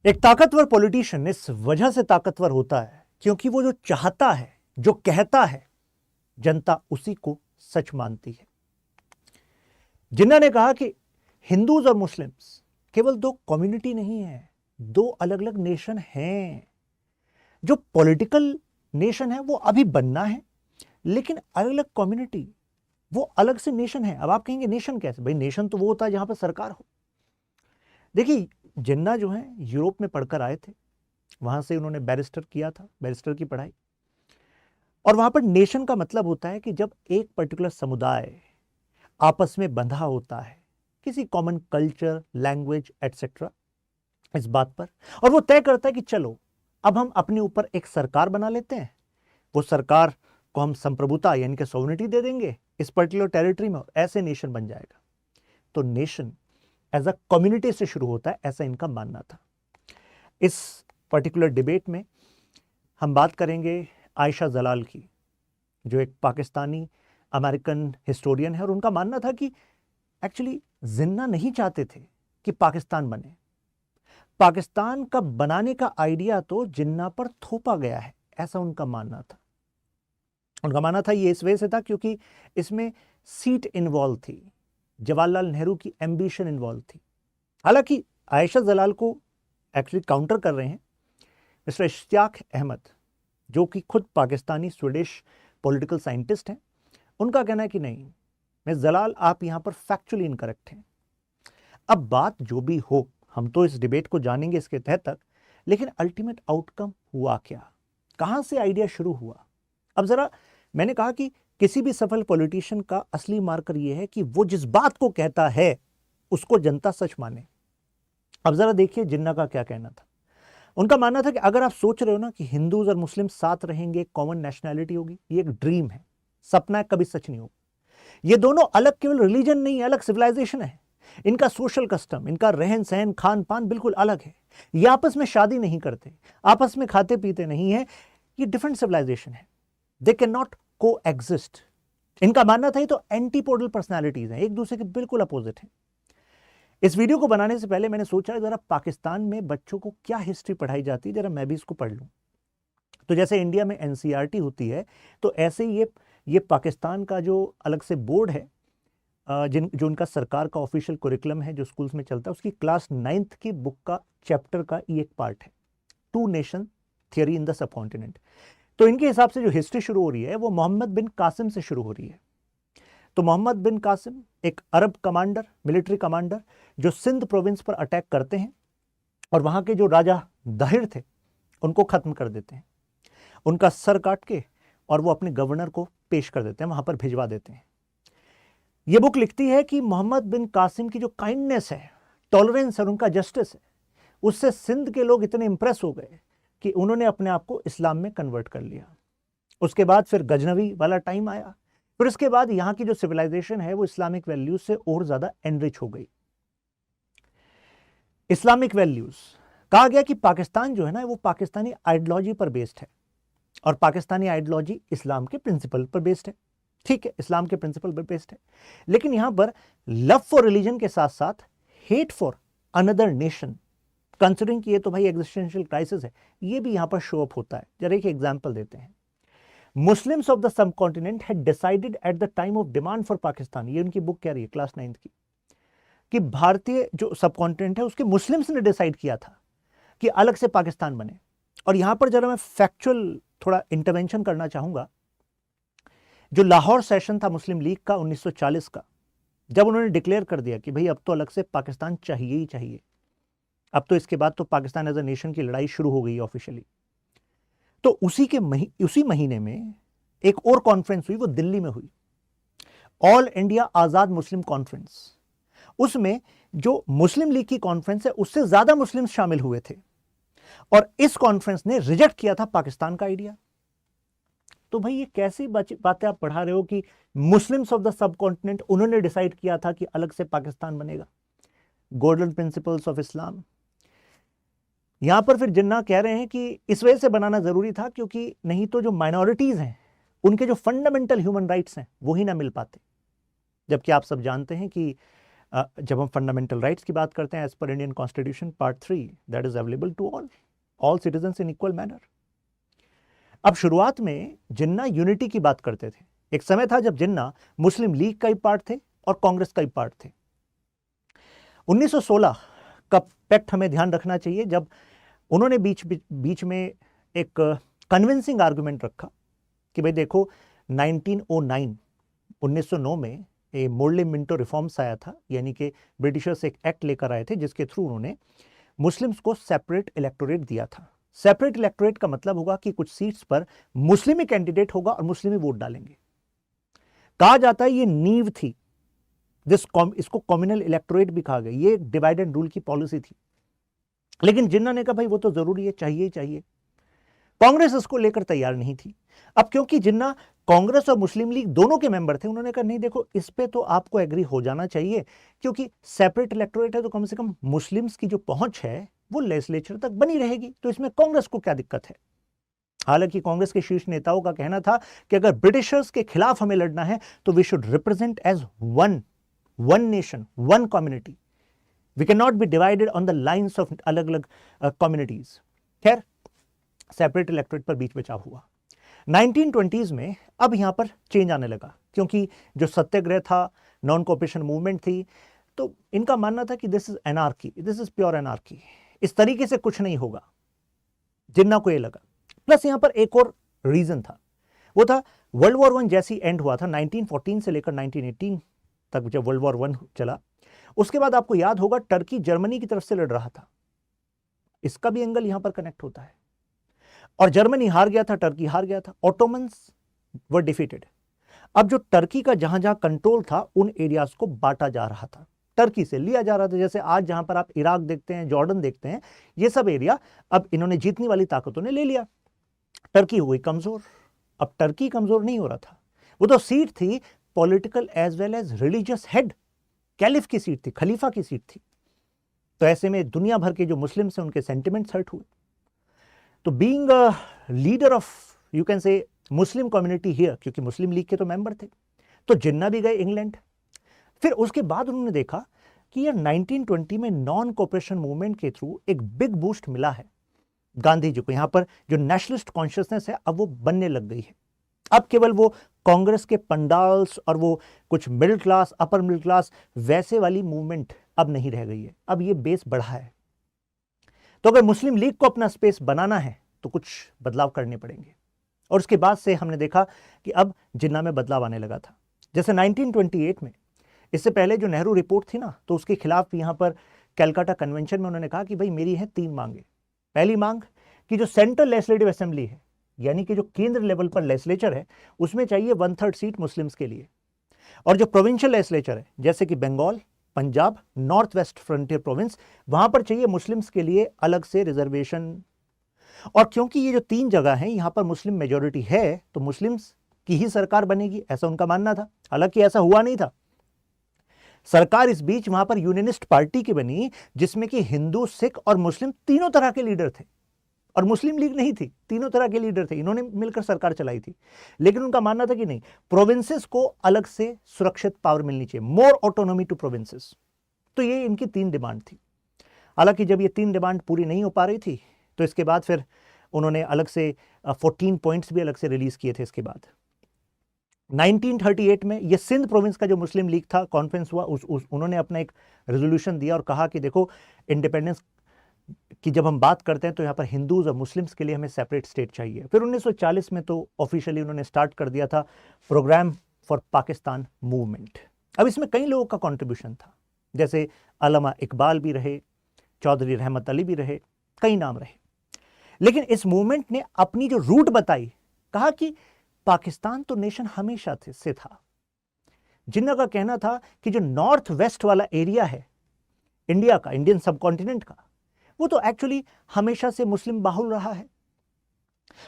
एक ताकतवर पॉलिटिशियन इस वजह से ताकतवर होता है क्योंकि वो जो चाहता है, जो कहता है, जनता उसी को सच मानती है। जिन्ना ने कहा कि हिंदूज और मुस्लिम्स केवल दो कम्युनिटी नहीं है, दो अलग अलग नेशन हैं। जो पॉलिटिकल नेशन है वो अभी बनना है, लेकिन अलग अलग कम्युनिटी वो अलग से नेशन है। अब आप कहेंगे नेशन कैसे? भाई नेशन तो वो होता है जहां पर सरकार हो। देखिए, जिन्ना जो है यूरोप में पढ़कर आए थे, वहां से उन्होंने बैरिस्टर किया था, बैरिस्टर की पढ़ाई। और वहां पर नेशन का मतलब होता है कि जब एक पर्टिकुलर समुदाय आपस में बंधा होता है किसी कॉमन कल्चर, लैंग्वेज एटसेट्रा, इस बात पर, और वो तय करता है कि चलो अब हम अपने ऊपर एक सरकार बना लेते हैं। वो सरकार को हम संप्रभुता यानी कि सॉवरेनिटी दे देंगे इस पर्टिकुलर टेरिटरी में, और ऐसे नेशन बन जाएगा। तो नेशन एज अ कम्युनिटी से शुरू होता है, ऐसा इनका मानना था। इस पर्टिकुलर डिबेट में हम बात करेंगे आयशा जलाल की, जो एक पाकिस्तानी अमेरिकन हिस्टोरियन है, और उनका मानना था कि एक्चुअली जिन्ना नहीं चाहते थे कि पाकिस्तान बने। पाकिस्तान का बनाने का आइडिया तो जिन्ना पर थोपा गया है, ऐसा उनका मानना था। उनका मानना था ये इस वजह से था क्योंकि इसमें सीट इन्वॉल्व थी, जवाहरलाल नेहरू की एम्बिशन इन्वॉल्व थी। हालांकि आयशा जलाल को एक्चुअली काउंटर कर रहे हैं मिस्टर इश्तियाक अहमद, जो कि खुद पाकिस्तानी स्वीडिश पॉलिटिकल साइंटिस्ट हैं। उनका कहना है कि नहीं मिस जलाल, आप यहां पर फैक्चुअली इनकरेक्ट हैं। अब बात जो भी हो, हम तो इस डिबेट को जानेंगे इसके तहत तक, लेकिन अल्टीमेट आउटकम हुआ क्या, कहां से आइडिया शुरू हुआ। अब जरा, मैंने कहा कि किसी भी सफल पॉलिटिशियन का असली मार्कर यह है कि वो जिस बात को कहता है उसको जनता सच माने। अब जरा देखिए जिन्ना का क्या कहना था। उनका मानना था कि अगर आप सोच रहे हो ना कि हिंदूज और मुस्लिम साथ रहेंगे, कॉमन नेशनैलिटी होगी, ये एक ड्रीम है, सपना है, कभी सच नहीं होगा। ये दोनों अलग केवल रिलीजन नहीं, अलग सिविलाइजेशन है। इनका सोशल कस्टम, इनका रहन सहन, खान पान बिल्कुल अलग है। ये आपस में शादी नहीं करते, आपस में खाते पीते नहीं है। ये डिफरेंट सिविलाइजेशन है, दे कैन नॉट को एग्जिस्ट। इनका मानना था ये तो एंटीपोडल पर्सनैलिटीज हैं, एक दूसरे के बिल्कुल अपोजिट हैं। इस वीडियो को बनाने से पहले मैंने सोचा जरा पाकिस्तान में बच्चों को क्या हिस्ट्री पढ़ाई जाती है, जरा मैं भी इसको पढ़ लूं। तो जैसे इंडिया में एनसीईआरटी होती है, तो ऐसे ही ये पाकिस्तान का जो अलग से बोर्ड है, जो उनका सरकार का ऑफिशियल कुरिकुलम है जो स्कूल्स में चलता है, उसकी क्लास 9th की बुक का चैप्टर का ये एक पार्ट है, two nation theory in the subcontinent. तो इनके हिसाब से जो हिस्ट्री शुरू हो रही है वो मोहम्मद बिन कासिम से शुरू हो रही है। तो मोहम्मद बिन कासिम एक अरब कमांडर, मिलिट्री कमांडर, जो सिंध प्रोविंस पर अटैक करते हैं और वहां के जो राजा दाहिर थे उनको खत्म कर देते हैं, उनका सर काट के, और वो अपने गवर्नर को पेश कर देते हैं, वहां पर भिजवा देते हैं। ये बुक लिखती है कि मोहम्मद बिन कासिम की जो काइंडनेस है, टॉलरेंस है, उनका जस्टिस है, उससे सिंध के लोग इतने इंप्रेस हो गए कि उन्होंने अपने आप को इस्लाम में कन्वर्ट कर लिया। उसके बाद फिर गजनवी वाला टाइम आया, फिर उसके बाद यहां की जो सिविलाइजेशन है वो इस्लामिक वैल्यूज से और ज्यादा एनरिच हो गई। इस्लामिक वैल्यूज, कहा गया कि पाकिस्तान जो है ना वो पाकिस्तानी आइडियोलॉजी पर बेस्ड है, और पाकिस्तानी आइडियोलॉजी इस्लाम के प्रिंसिपल पर बेस्ड है। ठीक है, इस्लाम के प्रिंसिपल पर बेस्ड है, लेकिन यहां पर लव फॉर रिलीजन के साथ साथ hate for another nation, considering कि ये तो भाई एग्जिस्टेंशियल क्राइसिस है, ये भी यहां पर शो अप होता है। जरा एक एग्जांपल देते हैं। Muslims of the subcontinent had decided at the time of demand for Pakistan, ये उनकी बुक कह रही है क्लास 9th की, कि भारतीय जो सबकॉन्टिनेंट है उसके मुस्लिम्स ने डिसाइड किया था कि अलग से पाकिस्तान बने। और यहां पर जरा मैं फैक्चुअल थोड़ा इंटरवेंशन करना चाहूंगा। जो लाहौर सेशन था मुस्लिम लीग का 1940 का, जब उन्होंने डिक्लेयर कर दिया कि भाई अब तो अलग से पाकिस्तान चाहिए ही चाहिए, अब तो इसके बाद तो पाकिस्तान एज अ नेशन की लड़ाई शुरू हो गई ऑफिशियली, तो उसी महीने में एक और कॉन्फ्रेंस हुई, वो दिल्ली में हुई, all India Azad Muslim conference. उसमें जो मुस्लिम लीग की कॉन्फ्रेंस है उससे ज्यादा मुस्लिम्स शामिल हुए थे, और इस कॉन्फ्रेंस ने रिजेक्ट किया था पाकिस्तान का आइडिया। तो भाई ये कैसी बातें आप पढ़ा रहे हो कि मुस्लिम्स ऑफ द सबकॉन्टिनेंट उन्होंने डिसाइड किया था कि अलग से पाकिस्तान बनेगा। Golden principles of Islam. यहां पर फिर जिन्ना कह रहे हैं कि इस वजह से बनाना जरूरी था क्योंकि नहीं तो जो माइनॉरिटीज हैं उनके जो फंडामेंटल ह्यूमन राइट्स हैं वो ही ना मिल पाते। जबकि आप सब जानते हैं कि जब हम फंडामेंटल राइट्स की बात करते हैं as per Indian constitution part 3 that is available to all citizens in equal manner. अब शुरुआत में जिन्ना यूनिटी की बात करते थे। एक समय था जब जिन्ना मुस्लिम लीग का ही पार्ट थे और कांग्रेस का ही पार्ट थे। 1916 का पैक्ट हमें ध्यान रखना चाहिए, जब उन्होंने बीच में एक कन्विंसिंग आर्गुमेंट रखा कि भाई देखो 1909 में ए मोर्ले मिंटो रिफॉर्म्स आया था, यानी कि ब्रिटिशर्स एक एक्ट लेकर आए थे जिसके थ्रू उन्होंने मुस्लिम्स को सेपरेट इलेक्टोरेट दिया था। सेपरेट इलेक्टोरेट का मतलब होगा कि कुछ सीट्स पर मुस्लिम ही कैंडिडेट होगा और मुस्लिम ही वोट डालेंगे। कहा जाता है ये नींव थी, इसको कम्युनल इलेक्टोरेट भी कहा गया। ये डिवाइड एंड रूल की पॉलिसी थी, लेकिन जिन्ना ने कहा भाई वो तो जरूरी है, चाहिए ही चाहिए। कांग्रेस इसको लेकर तैयार नहीं थी। अब क्योंकि जिन्ना कांग्रेस और मुस्लिम लीग दोनों के मेंबर थे, उन्होंने कहा नहीं देखो इस पे तो आपको एग्री हो जाना चाहिए, क्योंकि सेपरेट इलेक्टोरेट है तो कम से कम मुस्लिम्स की जो पहुंच है वो लेजिस्लेचर तक बनी रहेगी, तो इसमें कांग्रेस को क्या दिक्कत है। हालांकि कांग्रेस के शीर्ष नेताओं का कहना था कि अगर ब्रिटिशर्स के खिलाफ हमें लड़ना है तो we should represent as one nation, one community. We can not be divided on the lines of अलग अलग कम्युनिटीज। खैर, सेपरेट इलेक्टोरेट पर बीच बचाव हुआ। 1920s में अब यहां पर चेंज आने लगा, क्योंकि जो सत्याग्रह था, नॉन कोऑपरेशन मूवमेंट थी, तो इनका मानना था कि this is anarchy, this is pure anarchy, इस तरीके से कुछ नहीं होगा। जिन्ना को ये लगा। प्लस यहां पर एक और रीजन था, वो था वर्ल्ड वॉर 1 जैसी एंड हुआ था 1914 से लेकर 1918 तक, जब वर्ल्ड वॉर 1 चला, उसके बाद आपको याद होगा टर्की जर्मनी की तरफ से लड़ रहा था। इसका भी एंगल यहां पर कनेक्ट होता है। और जर्मनी हार गया था, टर्की हार गया था, ऑटोमन्स वर डिफीटेड। अब जो टर्की का जहां जहां कंट्रोल था उन एरियाज को बांटा जा रहा था, टर्की से लिया जा रहा था। जैसे आज जहां पर आप इराक देखते हैं, जॉर्डन देखते हैं, ये सब एरिया अब इन्होंने जीतने वाली ताकतों ने ले लिया। टर्की हो गई कमजोर। अब टर्की कमजोर नहीं हो रहा था, वो तो सीट थी political as well as religious head, caliph की सीट थी, खलीफा की सीट थी। तो ऐसे में दुनिया भर के जो मुस्लिम्स हैं उनके सेंटिमेंट्स हर्ट हुए। तो being a leader of you can से मुस्लिम कम्युनिटी हियर, क्योंकि मुस्लिम लीग के तो मेंबर थे, तो जिन्ना भी गए इंग्लैंड। फिर उसके बाद उन्होंने देखा कि यार 1920 में नॉन कोऑपरेशन मूवमेंट के थ्रू एक बिग बूस्ट मिला है गांधी जी को। यहां पर जो नेशनलिस्ट कॉन्शियसनेस है अब वो बनने लग गई है। अब केवल वो कांग्रेस के पंडाल्स और वो कुछ middle class, upper middle class वैसे वाली मूवमेंट अब नहीं रह गई है, अब ये बेस बढ़ा है। तो अगर मुस्लिम लीग को अपना स्पेस बनाना है तो कुछ बदलाव करने पड़ेंगे। और उसके बाद से हमने देखा कि अब जिन्ना में बदलाव आने लगा था। जैसे 1928 में, इससे पहले जो नेहरू रिपोर्ट थी ना, तो उसके खिलाफ यहां पर कैलकाटा कन्वेंशन में उन्होंने कहा कि भाई मेरी है 3 मांगे। पहली मांग कि जो सेंट्रल लेजिस्लेटिव असेंबली है, यानी कि जो केंद्र लेवल पर लेजिस्लेचर है, उसमें चाहिए 1/3 सीट मुस्लिम्स के लिए। और जो प्रोविंशियल लेजिस्लेचर है, जैसे कि Bengal, Punjab, North West Frontier Province, वहां पर चाहिए मुस्लिम्स के लिए अलग से रिजर्वेशन। और क्योंकि ये जो 3 जगह हैं यहां पर मुस्लिम मेजोरिटी है, तो मुस्लिम्स की ही सरकार बनेगी, ऐसा उनका मानना था। हालांकि ऐसा हुआ नहीं था। सरकार इस बीच वहां पर यूनियनिस्ट पार्टी की बनी, जिसमें कि हिंदू, सिख और मुस्लिम तीनों तरह के लीडर थे, और मुस्लिम लीग नहीं थी, तीनों तरह के लीडर थे। इन्होंने मिलकर सरकार चलाई थी। लेकिन उनका मानना था कि नहीं, प्रोविंसेस को अलग से सुरक्षित पावर मिलनी चाहिए, मोर ऑटोनॉमी टू प्रोविंसेस। तो ये इनकी 3 डिमांड थी। हालांकि जब ये 3 डिमांड पूरी नहीं हो पा रही थी, तो इसके बाद फिर उन्होंने अलग से 14 पॉइंट्स भी अलग से रिलीज किए थे। इसके बाद 1938 में ये सिंध प्रोविंस का जो मुस्लिम लीग था, कॉन्फ्रेंस हुआ, उन्होंने अपना एक रेजोल्यूशन दिया और कहा कि देखो इंडिपेंडेंस कि जब हम बात करते हैं तो यहाँ पर हिंदूज और मुस्लिम्स के लिए हमें सेपरेट स्टेट चाहिए। फिर 1940 में तो ऑफिशियली उन्होंने स्टार्ट कर दिया था प्रोग्राम फॉर पाकिस्तान मूवमेंट। अब इसमें कई लोगों का कंट्रीब्यूशन था, जैसे अल्लामा इकबाल भी रहे, चौधरी रहमत अली भी रहे, कई नाम रहे। लेकिन इस मूवमेंट ने अपनी जो रूट बताई, कहा कि पाकिस्तान तो नेशन हमेशा से था। जिन्ना का कहना था कि जो नॉर्थ वेस्ट वाला एरिया है इंडिया का, इंडियन सबकॉन्टिनेंट का, वो तो एक्चुअली हमेशा से मुस्लिम बाहुल रहा है।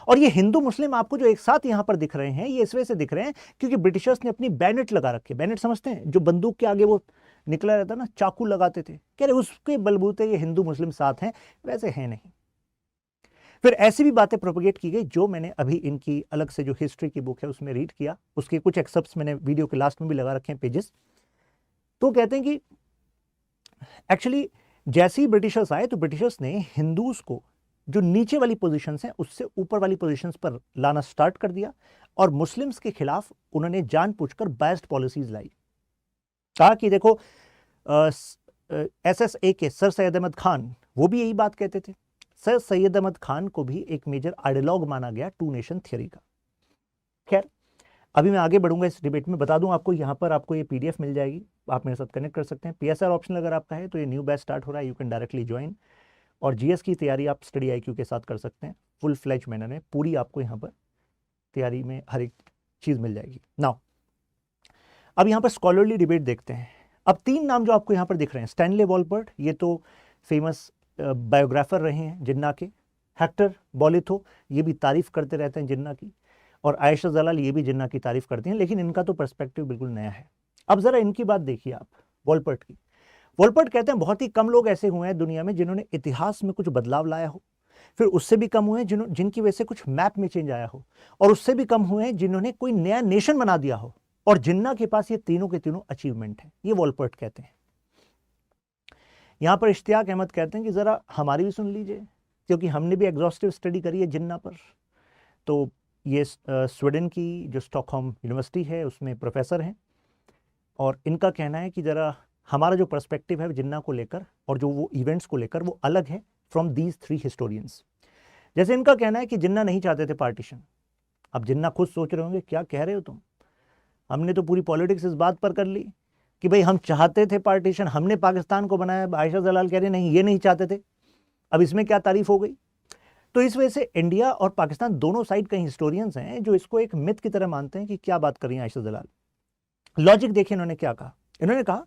और ये हिंदू मुस्लिम आपको जो एक साथ यहां पर दिख रहे हैं, ये इस वजह से दिख रहे हैं क्योंकि ब्रिटिशर्स ने अपनी बैनेट लगा रखे। बैनेट समझते हैं, जो बंदूक के आगे वो निकला रहता ना, चाकू लगाते थे, कह रहे उसके बलबूते ये हिंदू मुस्लिम साथ हैं, वैसे हैं नहीं। फिर ऐसी भी बातें प्रोपेगेट की गई, जो मैंने अभी इनकी अलग से जो हिस्ट्री की बुक है उसमें रीड किया, उसके कुछ एक्सेप्ट्स मैंने वीडियो के लास्ट में भी लगा रखे हैं पेजेस। तो कहते हैं कि एक्चुअली जैसे ही ब्रिटिशर्स आए तो ब्रिटिशर्स ने हिंदूज को जो नीचे वाली पोजीशंस हैं उससे ऊपर वाली पोजीशंस पर लाना स्टार्ट कर दिया और मुस्लिम्स के खिलाफ उन्होंने जानबूझकर बायस्ड पॉलिसीज लाई। कहा कि देखो SSA के सर सैयद अहमद खान वो भी यही बात कहते थे। सर सैयद अहमद खान को भी एक मेजर आइडियोलॉग माना गया टू नेशन थ्योरी का। खैर अभी मैं आगे बढ़ूंगा इस डिबेट में। बता दूं आपको, यहाँ पर आपको ये PDF मिल जाएगी, आप मेरे साथ कनेक्ट कर सकते हैं। PSR ऑप्शन अगर आपका है तो ये न्यू बैच स्टार्ट हो रहा है, यू कैन डायरेक्टली ज्वाइन। और GS की तैयारी आप स्टडी IQ के साथ कर सकते हैं फुल फ्लैज मैनर में, पूरी आपको यहाँ पर तैयारी में हर एक चीज़ मिल जाएगी। नाउ अब यहाँ पर स्कॉलरली डिबेट देखते हैं। अब 3 नाम जो आपको यहाँ पर दिख रहे हैं, स्टैनले वॉलपर्ट, ये तो फेमस बायोग्राफर रहे हैं जिन्ना के। हेक्टर बोलिथो, ये भी तारीफ करते रहते हैं जिन्ना की। और आयशा जलाल, ये भी जिन्ना की तारीफ करती हैं, लेकिन इनका तो पर्सपेक्टिव बिल्कुल नया है। अब जरा इनकी बात देखिए आप, वॉलपर्ट की। वॉलपर्ट कहते हैं बहुत ही कम लोग ऐसे हुए हैं दुनिया में जिन्होंने इतिहास में कुछ बदलाव लाया हो, फिर उससे भी कम हुए हैं जिनकी वजह से कुछ मैप में चेंज आया हो, और उससे भी कम हुए हैं जिन्होंने कोई नया नेशन बना दिया हो। और जिन्ना के पास ये तीनों के तीनों अचीवमेंट है, ये वॉलपर्ट कहते हैं। यहां पर इश्तियाक अहमद कहते हैं कि जरा हमारी भी सुन लीजिए, क्योंकि हमने भी एग्जॉस्टिव स्टडी करी है जिन्ना पर। तो ये स्वीडन की जो स्टॉकहोम यूनिवर्सिटी है उसमें प्रोफेसर हैं, और इनका कहना है कि ज़रा हमारा जो पर्सपेक्टिव है जिन्ना को लेकर और जो वो इवेंट्स को लेकर वो अलग है फ्रॉम दीज 3 हिस्टोरियंस। जैसे इनका कहना है कि जिन्ना नहीं चाहते थे पार्टीशन। अब जिन्ना खुद सोच रहे होंगे क्या कह रहे हो तुम, हमने तो पूरी पॉलिटिक्स इस बात पर कर ली कि भाई हम चाहते थे पार्टीशन, हमने पाकिस्तान को बनाया। आयशा जलाल कह रहे नहीं, ये नहीं चाहते थे। अब इसमें क्या तारीफ हो गई। तो इस वजह से इंडिया और पाकिस्तान दोनों साइड कई हिस्टोरियंस हैं जो इसको एक मिथ की तरह मानते हैं कि क्या बात कर रही हैं आयशा जलाल। लॉजिक देखिए इन्होंने क्या कहा। इन्होंने कहा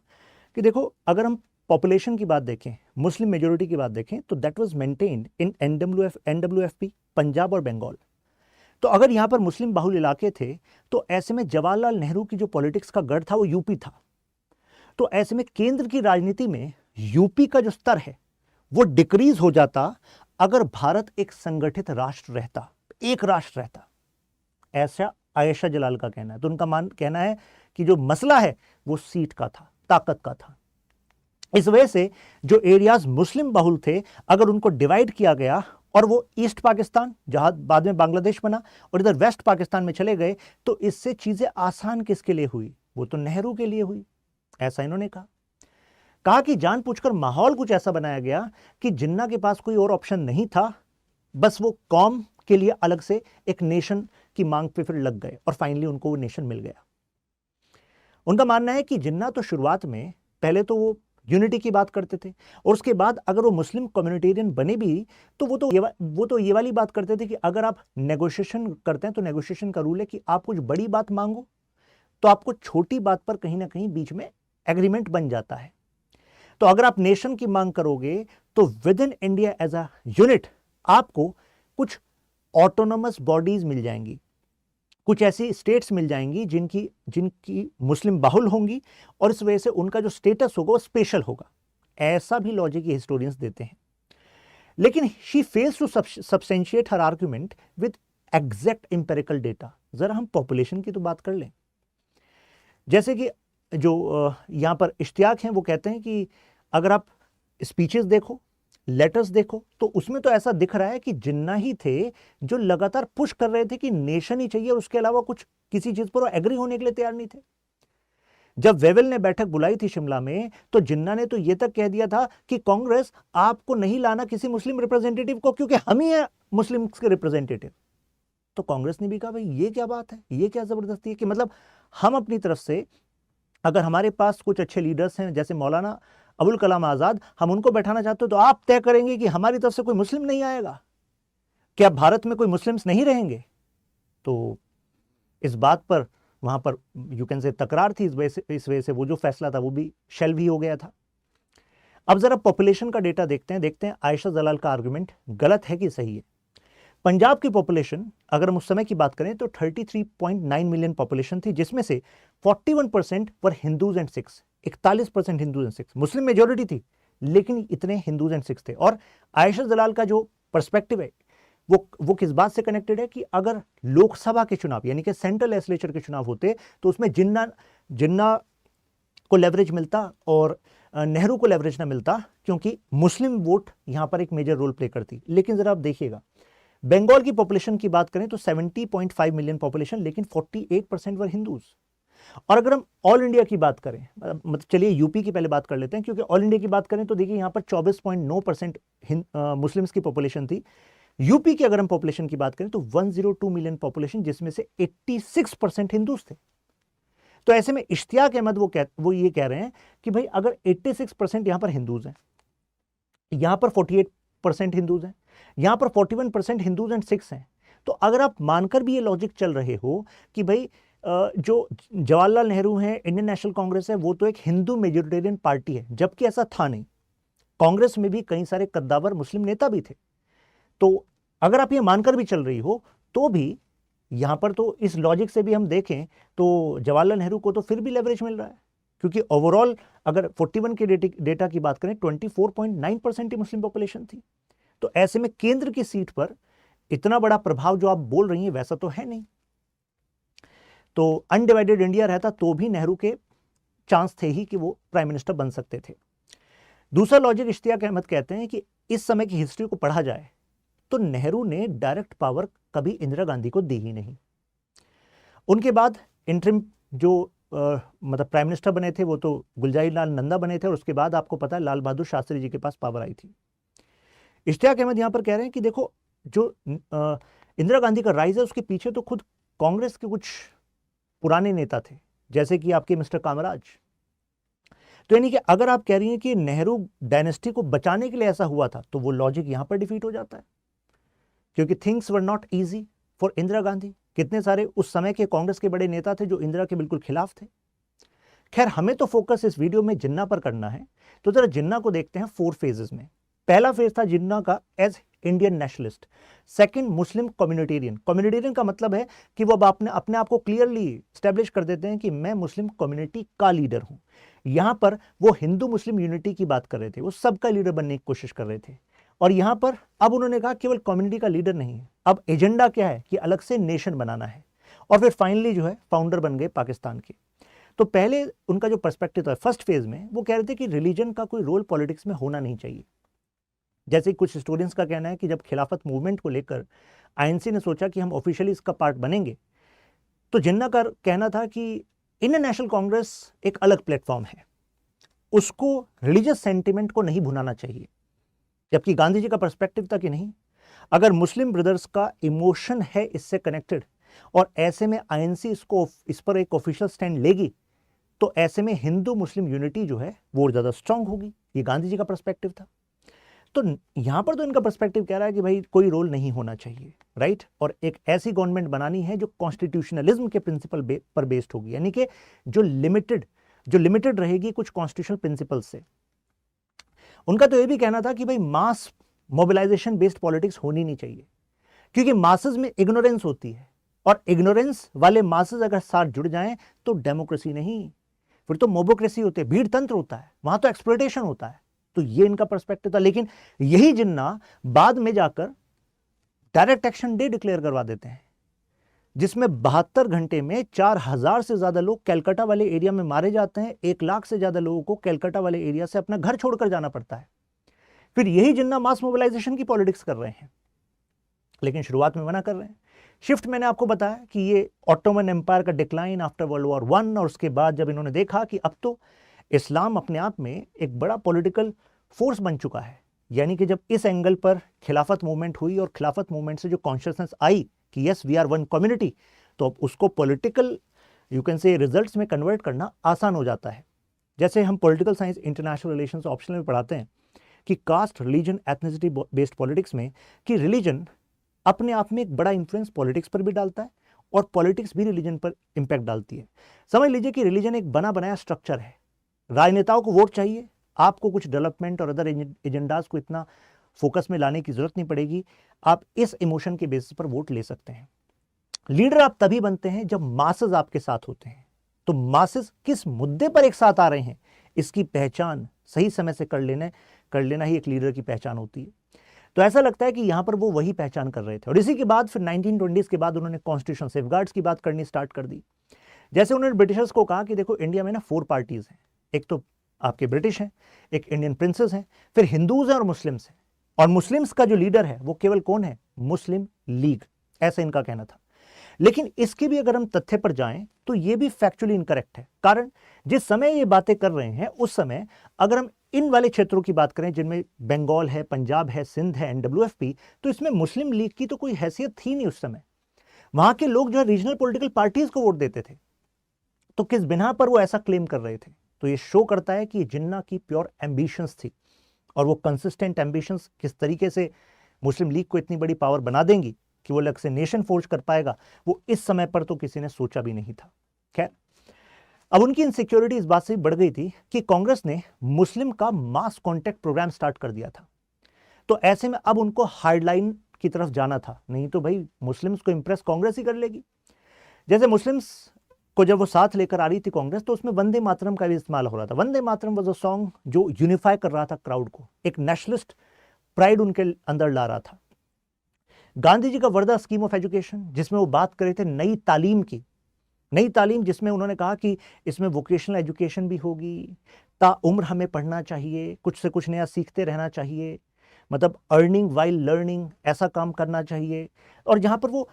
कि देखो अगर हम पॉपुलेशन की बात देखें, मुस्लिम मेजोरिटी की बात देखें, तो that was maintained in NWFP Punjab और बंगाल। तो अगर यहाँ पर मुस्लिम बाहुल इलाके थे तो ऐसे में जवाहरलाल नेहरू की जो पॉलिटिक्स का गढ़ था वो यूपी था। तो ऐसे में केंद्र की राजनीति में यूपी का जो स्तर है वो डिक्रीज हो जाता अगर भारत एक संगठित राष्ट्र रहता, एक राष्ट्र रहता। ऐसा आयशा जलाल का कहना है। तो उनका कहना है कि जो मसला है वो सीट का था, ताकत का था। इस वजह से जो एरियाज मुस्लिम बहुल थे अगर उनको डिवाइड किया गया और वो ईस्ट पाकिस्तान जहां बाद में बांग्लादेश बना और इधर वेस्ट पाकिस्तान में चले गए, तो इससे चीजें आसान किसके लिए हुई, वो तो नेहरू के लिए हुई। ऐसा इन्होंने कहा कि जानबूझकर माहौल कुछ ऐसा बनाया गया कि जिन्ना के पास कोई और ऑप्शन नहीं था, बस वो कौम के लिए अलग से एक नेशन की मांग पे फिर लग गए और फाइनली उनको वो नेशन मिल गया। उनका मानना है कि जिन्ना तो शुरुआत में पहले तो वो यूनिटी की बात करते थे और उसके बाद अगर वो मुस्लिम कम्युनिटेरियन बने भी तो वो तो ये वाली बात करते थे कि अगर आप नेगोशिएशन करते हैं तो नेगोशिएशन का रूल है कि आप कुछ बड़ी बात मांगो तो आपको छोटी बात पर कहीं ना कहीं बीच में एग्रीमेंट बन जाता है। तो अगर आप नेशन की मांग करोगे तो within India as a unit आपको कुछ ऑटोनोमस बॉडीज मिल जाएंगी, कुछ ऐसी स्टेट्स मिल जाएंगी जिनकी मुस्लिम बाहुल होंगी और इस वजह से उनका जो स्टेटस होगा वो स्पेशल होगा। ऐसा भी लॉजिक हिस्टोरियंस देते हैं। लेकिन she fails to substantiate her argument with exact empirical data. जरा हम पॉपुलेशन की तो बात कर लें। जैसे कि जो यहां पर इश्तियाक हैं वो कहते हैं कि अगर आप स्पीचेस देखो, लेटर्स देखो, तो उसमें तो ऐसा दिख रहा है कि जिन्ना ही थे जो लगातार पुश कर रहे थे कि नेशन ही चाहिए और उसके अलावा कुछ किसी चीज पर एग्री होने के लिए तैयार नहीं थे। जब वेवेल ने बैठक बुलाई थी शिमला में तो जिन्ना ने तो यह तक कह दिया था कि कांग्रेस आपको नहीं लाना किसी मुस्लिम रिप्रेजेंटेटिव को क्योंकि हम ही है मुस्लिम के रिप्रेजेंटेटिव। तो कांग्रेस ने भी कहा भाई ये क्या बात है, ये क्या जबरदस्ती है कि मतलब हम अपनी तरफ से अगर हमारे पास कुछ अच्छे लीडर्स हैं जैसे मौलाना अबुल कलाम आजाद, हम उनको बैठाना चाहते हो तो आप तय करेंगे कि हमारी तरफ से कोई मुस्लिम नहीं आएगा, क्या भारत में कोई मुस्लिम्स नहीं रहेंगे। तो इस बात पर वहां पर यू कैन से तकरार थी। इस वजह से वो जो फैसला था वो भी शेल्व ही हो गया था। अब जरा पॉपुलेशन का डेटा देखते हैं आयशा जलाल का आर्गुमेंट गलत है कि सही है। पंजाब की पॉपुलेशन अगर हम उस समय की बात करें तो 33.9 मिलियन पॉपुलेशन थी, जिसमें से 41% were Hindus and Sikhs, 41% Hindus and Sikhs. Muslim majority थी लेकिन इतने हिंदूज एंड सिख्स थे। और आयशा जलाल का जो पर्सपेक्टिव है वो किस बात से कनेक्टेड है कि अगर लोकसभा के चुनाव यानी कि सेंट्रल लेजिस्लेचर के चुनाव होते तो उसमें जिन्ना को लेवरेज मिलता और नेहरू को लेवरेज ना मिलता, क्योंकि मुस्लिम वोट यहां पर एक मेजर रोल प्ले करती। लेकिन जरा आप देखिएगा, बंगाल की पॉपुलेशन की बात करें तो 70.5 मिलियन पॉपुलेशन, लेकिन 48% वर हिंदूज। और अगर हम ऑल इंडिया की बात करें, मतलब चलिए यूपी की पहले बात कर लेते हैं, क्योंकि ऑल इंडिया की बात करें तो देखिए यहां पर 24.9% मुस्लिम्स की पॉपुलेशन थी। यूपी की अगर हम पॉपुलेशन की बात करें तो 102 मिलियन पॉपुलेशन, जिसमें से 86% हिंदूज थे। तो ऐसे में इश्तियाक अहमद वो ये कह रहे हैं कि भाई अगर 86% यहां पर हिंदूज हैं, यहां पर 48% हिंदूज हैं, यहां पर 41% हिंदूज एंड सिख्स हैं, तो अगर आप मानकर भी ये लॉजिक चल रहे हो कि भाई जो जवाहरलाल नेहरू हैं, इंडियन नेशनल कांग्रेस है, वो तो एक हिंदू मेजोरिटेरियन पार्टी है, जबकि ऐसा था नहीं। कांग्रेस में भी कई सारे कद्दावर मुस्लिम नेता भी थे। तो अगर आप ये मानकर भी चल रही हो तो भी यहां पर तो इस लॉजिक से भी हम देखें तो जवाहरलाल नेहरू को तो फिर भी लेवरेज मिल रहा है, क्योंकि ओवरऑल अगर 41 के डेटा की बात करें 24.9% ही मुस्लिम पॉपुलेशन थी। तो ऐसे में केंद्र की सीट पर इतना बड़ा प्रभाव जो आप बोल रही हैं वैसा तो है नहीं। तो अनडिवाइडेड इंडिया रहता तो भी नेहरू के चांस थे ही कि वो प्राइम मिनिस्टर बन सकते थे। दूसरा लॉजिक इश्तियाक अहमद कहते हैं कि इस समय की हिस्ट्री को पढ़ा जाए तो नेहरू ने डायरेक्ट पावर कभी इंदिरा गांधी को दी ही नहीं। उनके बाद इंटरिम जो मतलब प्राइम मिनिस्टर बने थे वो तो गुलजारी लाल नंदा बने थे, और उसके बाद आपको पता है लाल बहादुर शास्त्री जी के पास पावर आई थी। इश्तियाक अहमद यहां पर कह रहे हैं कि देखो जो इंदिरा गांधी का राइज है उसके पीछे तो खुद कांग्रेस के कुछ पुराने नेता थे, जैसे कि आपके मिस्टर कामराज। तो यानी कि अगर आप कह रही हैं कि नेहरू डायनेस्टी को बचाने के लिए ऐसा हुआ था, तो वो लॉजिक यहां पर डिफीट हो जाता है, क्योंकि things were not easy for Indira Gandhi. कितने सारे उस समय के कांग्रेस के बड़े नेता थे जो इंदिरा के बिल्कुल खिलाफ थे। खैर, हमें तो फोकस इस वीडियो में जिन्ना पर करना है, तो जरा जिन्ना को देखते हैं 4 फेजेस में। पहला फेज था जिन्ना का एज इंडियन नेशनलिस्ट। सेकंड, मुस्लिम कम्युनिटेरियन। कम्युनिटेरियन का मतलब है कि वो अब अपने आप को क्लियरली स्टैब्लिश कर देते हैं कि मैं मुस्लिम कम्युनिटी का लीडर हूं। यहां पर वो हिंदू मुस्लिम यूनिटी की बात कर रहे थे, वो सबका लीडर बनने की कोशिश कर रहे थे। और यहां पर अब उन्होंने कहा केवल कम्युनिटी का लीडर नहीं है, अब एजेंडा क्या है कि अलग से नेशन बनाना है। और फिर फाइनली जो है फाउंडर बन गए पाकिस्तान के। तो पहले उनका जो पर्सपेक्टिव था फर्स्ट फेज में, वो कह रहे थे कि रिलीजन का कोई रोल पॉलिटिक्स में होना नहीं चाहिए। जैसे कुछ हिस्टोरियंस का कहना है कि जब खिलाफत मूवमेंट को लेकर आईएनसी ने सोचा कि हम ऑफिशियली इसका पार्ट बनेंगे, तो जिन्ना का कहना था कि इंडियन नेशनल कांग्रेस एक अलग प्लेटफॉर्म है, उसको रिलीजियस सेंटिमेंट को नहीं भुनाना चाहिए। जबकि गांधी जी का पर्सपेक्टिव था कि नहीं, अगर मुस्लिम ब्रदर्स का इमोशन है इससे कनेक्टेड, और ऐसे में आईएनसी इस पर एक ऑफिशियल स्टैंड लेगी, तो ऐसे में हिंदू मुस्लिम यूनिटी जो है वो ज्यादा स्ट्रांग होगी। ये गांधी जी का पर्सपेक्टिव था। तो यहां पर तो इनका पर्सपेक्टिव कह रहा है कि भाई कोई रोल नहीं होना चाहिए, राइट। और एक ऐसी गवर्नमेंट बनानी है जो कॉन्स्टिट्यूशनलिज्म के प्रिंसिपल पर बेस्ड होगी, यानी कि जो लिमिटेड रहेगी कुछ कॉन्स्टिट्यूशनल प्रिंसिपल से। उनका तो यह भी कहना था कि भाई मास मोबिलाइजेशन बेस्ड पॉलिटिक्स होनी नहीं चाहिए, क्योंकि मासेस में इग्नोरेंस होती है, और इग्नोरेंस वाले मासेस अगर साथ जुड़ जाएं तो डेमोक्रेसी नहीं, फिर तो मोबोक्रेसी होती है, भीड़ तंत्र होता है, वहां तो एक्सप्लॉयटेशन होता है। तो ये इनका पर्सपेक्टिव था। लेकिन यही जिन्ना बाद में जाकर डायरेक्ट एक्शन डे डिक्लेयर करवा देते हैं, जिसमें 72 घंटे में 4000 से ज्यादा लोग कैलकाटा वाले एरिया में मारे जाते हैं। 1 लाख से ज्यादा लोगों को कैलकाटा वाले एरिया से अपना घर छोड़कर जाना पड़ता है। फिर यही जिन्ना मास मोबिलाइजेशन की पॉलिटिक्स कर रहे हैं, लेकिन शुरुआत में मना कर रहे हैं। शिफ्ट मैंने आपको बताया कि ये ऑटोमन एम्पायर का डिक्लाइन आफ्टर वर्ल्ड वॉर 1, और उसके बाद जब इन्होंने देखा कि अब तो इस्लाम अपने आप में एक बड़ा पॉलिटिकल फोर्स बन चुका है, यानी कि जब इस एंगल पर खिलाफत मूवमेंट हुई और खिलाफत मूवमेंट से जो कॉन्शियसनेस आई कि yes we are one community, तो अब उसको political you can say results में कन्वर्ट करना आसान हो जाता है। जैसे हम political science international relations optional में पढ़ाते हैं कि caste religion ethnicity based politics में कि रिलीजन अपने आप में एक बड़ा इंफ्लुएंस पॉलिटिक्स पर भी डालता है, और पॉलिटिक्स भी रिलीजन पर इंपैक्ट डालती है। समझ लीजिए कि रिलीजन एक बना बनाया स्ट्रक्चर है। राजनेताओं को वोट चाहिए, आपको कुछ डेवलपमेंट और अदर एजेंडाज को इतना फोकस में लाने की जरूरत नहीं पड़ेगी, आप इस इमोशन के बेसिस पर वोट ले सकते हैं। लीडर आप तभी बनते हैं जब मासेस आपके साथ होते हैं। तो मासेस किस मुद्दे पर एक साथ आ रहे हैं, इसकी पहचान सही समय से कर लेना ही एक लीडर की पहचान होती है। तो ऐसा लगता है कि यहां पर वो वही पहचान कर रहे थे। और इसी के बाद फिर 1920s के बाद उन्होंने कॉन्स्टिट्यूशन सेफगार्ड्स की बात करनी स्टार्ट कर दी। जैसे उन्होंने ब्रिटिशर्स को कहा कि देखो इंडिया में ना 4 पार्टीज हैं, एक तो आपके ब्रिटिश हैं, एक इंडियन प्रिंसेस हैं, फिर हिंदूज हैं और मुस्लिम्स हैं। और मुस्लिम्स का जो लीडर है वो केवल कौन है? मुस्लिम लीग, ऐसा इनका कहना था। लेकिन इसके भी अगर हम तथ्य पर जाएं तो ये भी फैक्चुअली इनकरेक्ट है। कारण जिस समय ये बातें कर रहे हैं उस समय अगर हम इन वाले क्षेत्रों की बात करें जिनमें बंगाल है, पंजाब है, सिंध है, NWFP, तो इसमें मुस्लिम लीग की तो कोई हैसियत थी नहीं उस समय। वहां के लोग जो है रीजनल पॉलिटिकल पार्टीज को वोट देते थे। तो किस बिना पर वो ऐसा क्लेम कर रहे थे? तो ये शो करता है कि जिन्ना की प्योर एम्बिशंस थी, और वो कंसिस्टेंट एम्बिशंस किस तरीके से मुस्लिम लीग को इतनी बड़ी पावर बना देंगी कि वो अलग से नेशन फोर्ज कर पाएगा, वो इस समय पर तो किसी ने सोचा भी नहीं था। खैर, अब उनकी इनसिक्योरिटी इस बात से भी बढ़ गई थी कि कांग्रेस ने मुस्लिम का मास कॉन्टैक्ट प्रोग्राम स्टार्ट कर दिया था। तो ऐसे में अब उनको हार्डलाइन की तरफ जाना था, नहीं तो भाई मुस्लिम्स को इंप्रेस कांग्रेस ही कर लेगी। जैसे मुस्लिम्स को जब वो साथ लेकर आ रही थी कांग्रेस, तो उसमें वंदे मातरम का भी इस्तेमाल हो रहा था। Vande Mataram was a song जो यूनिफाई कर रहा था क्राउड को, एक नेशनलिस्ट प्राइड उनके अंदर ला रहा था। गांधी जी का वर्धा स्कीम ऑफ एजुकेशन, जिसमें वो बात कर रहे थे नई तालीम की, नई तालीम जिसमें उन्होंने कहा कि इसमें वोकेशनल एजुकेशन भी होगी, ताउम्र हमें पढ़ना चाहिए, कुछ से कुछ नया सीखते रहना चाहिए, मतलब अर्निंग वाइल लर्निंग, ऐसा काम करना चाहिए। और जहां पर वो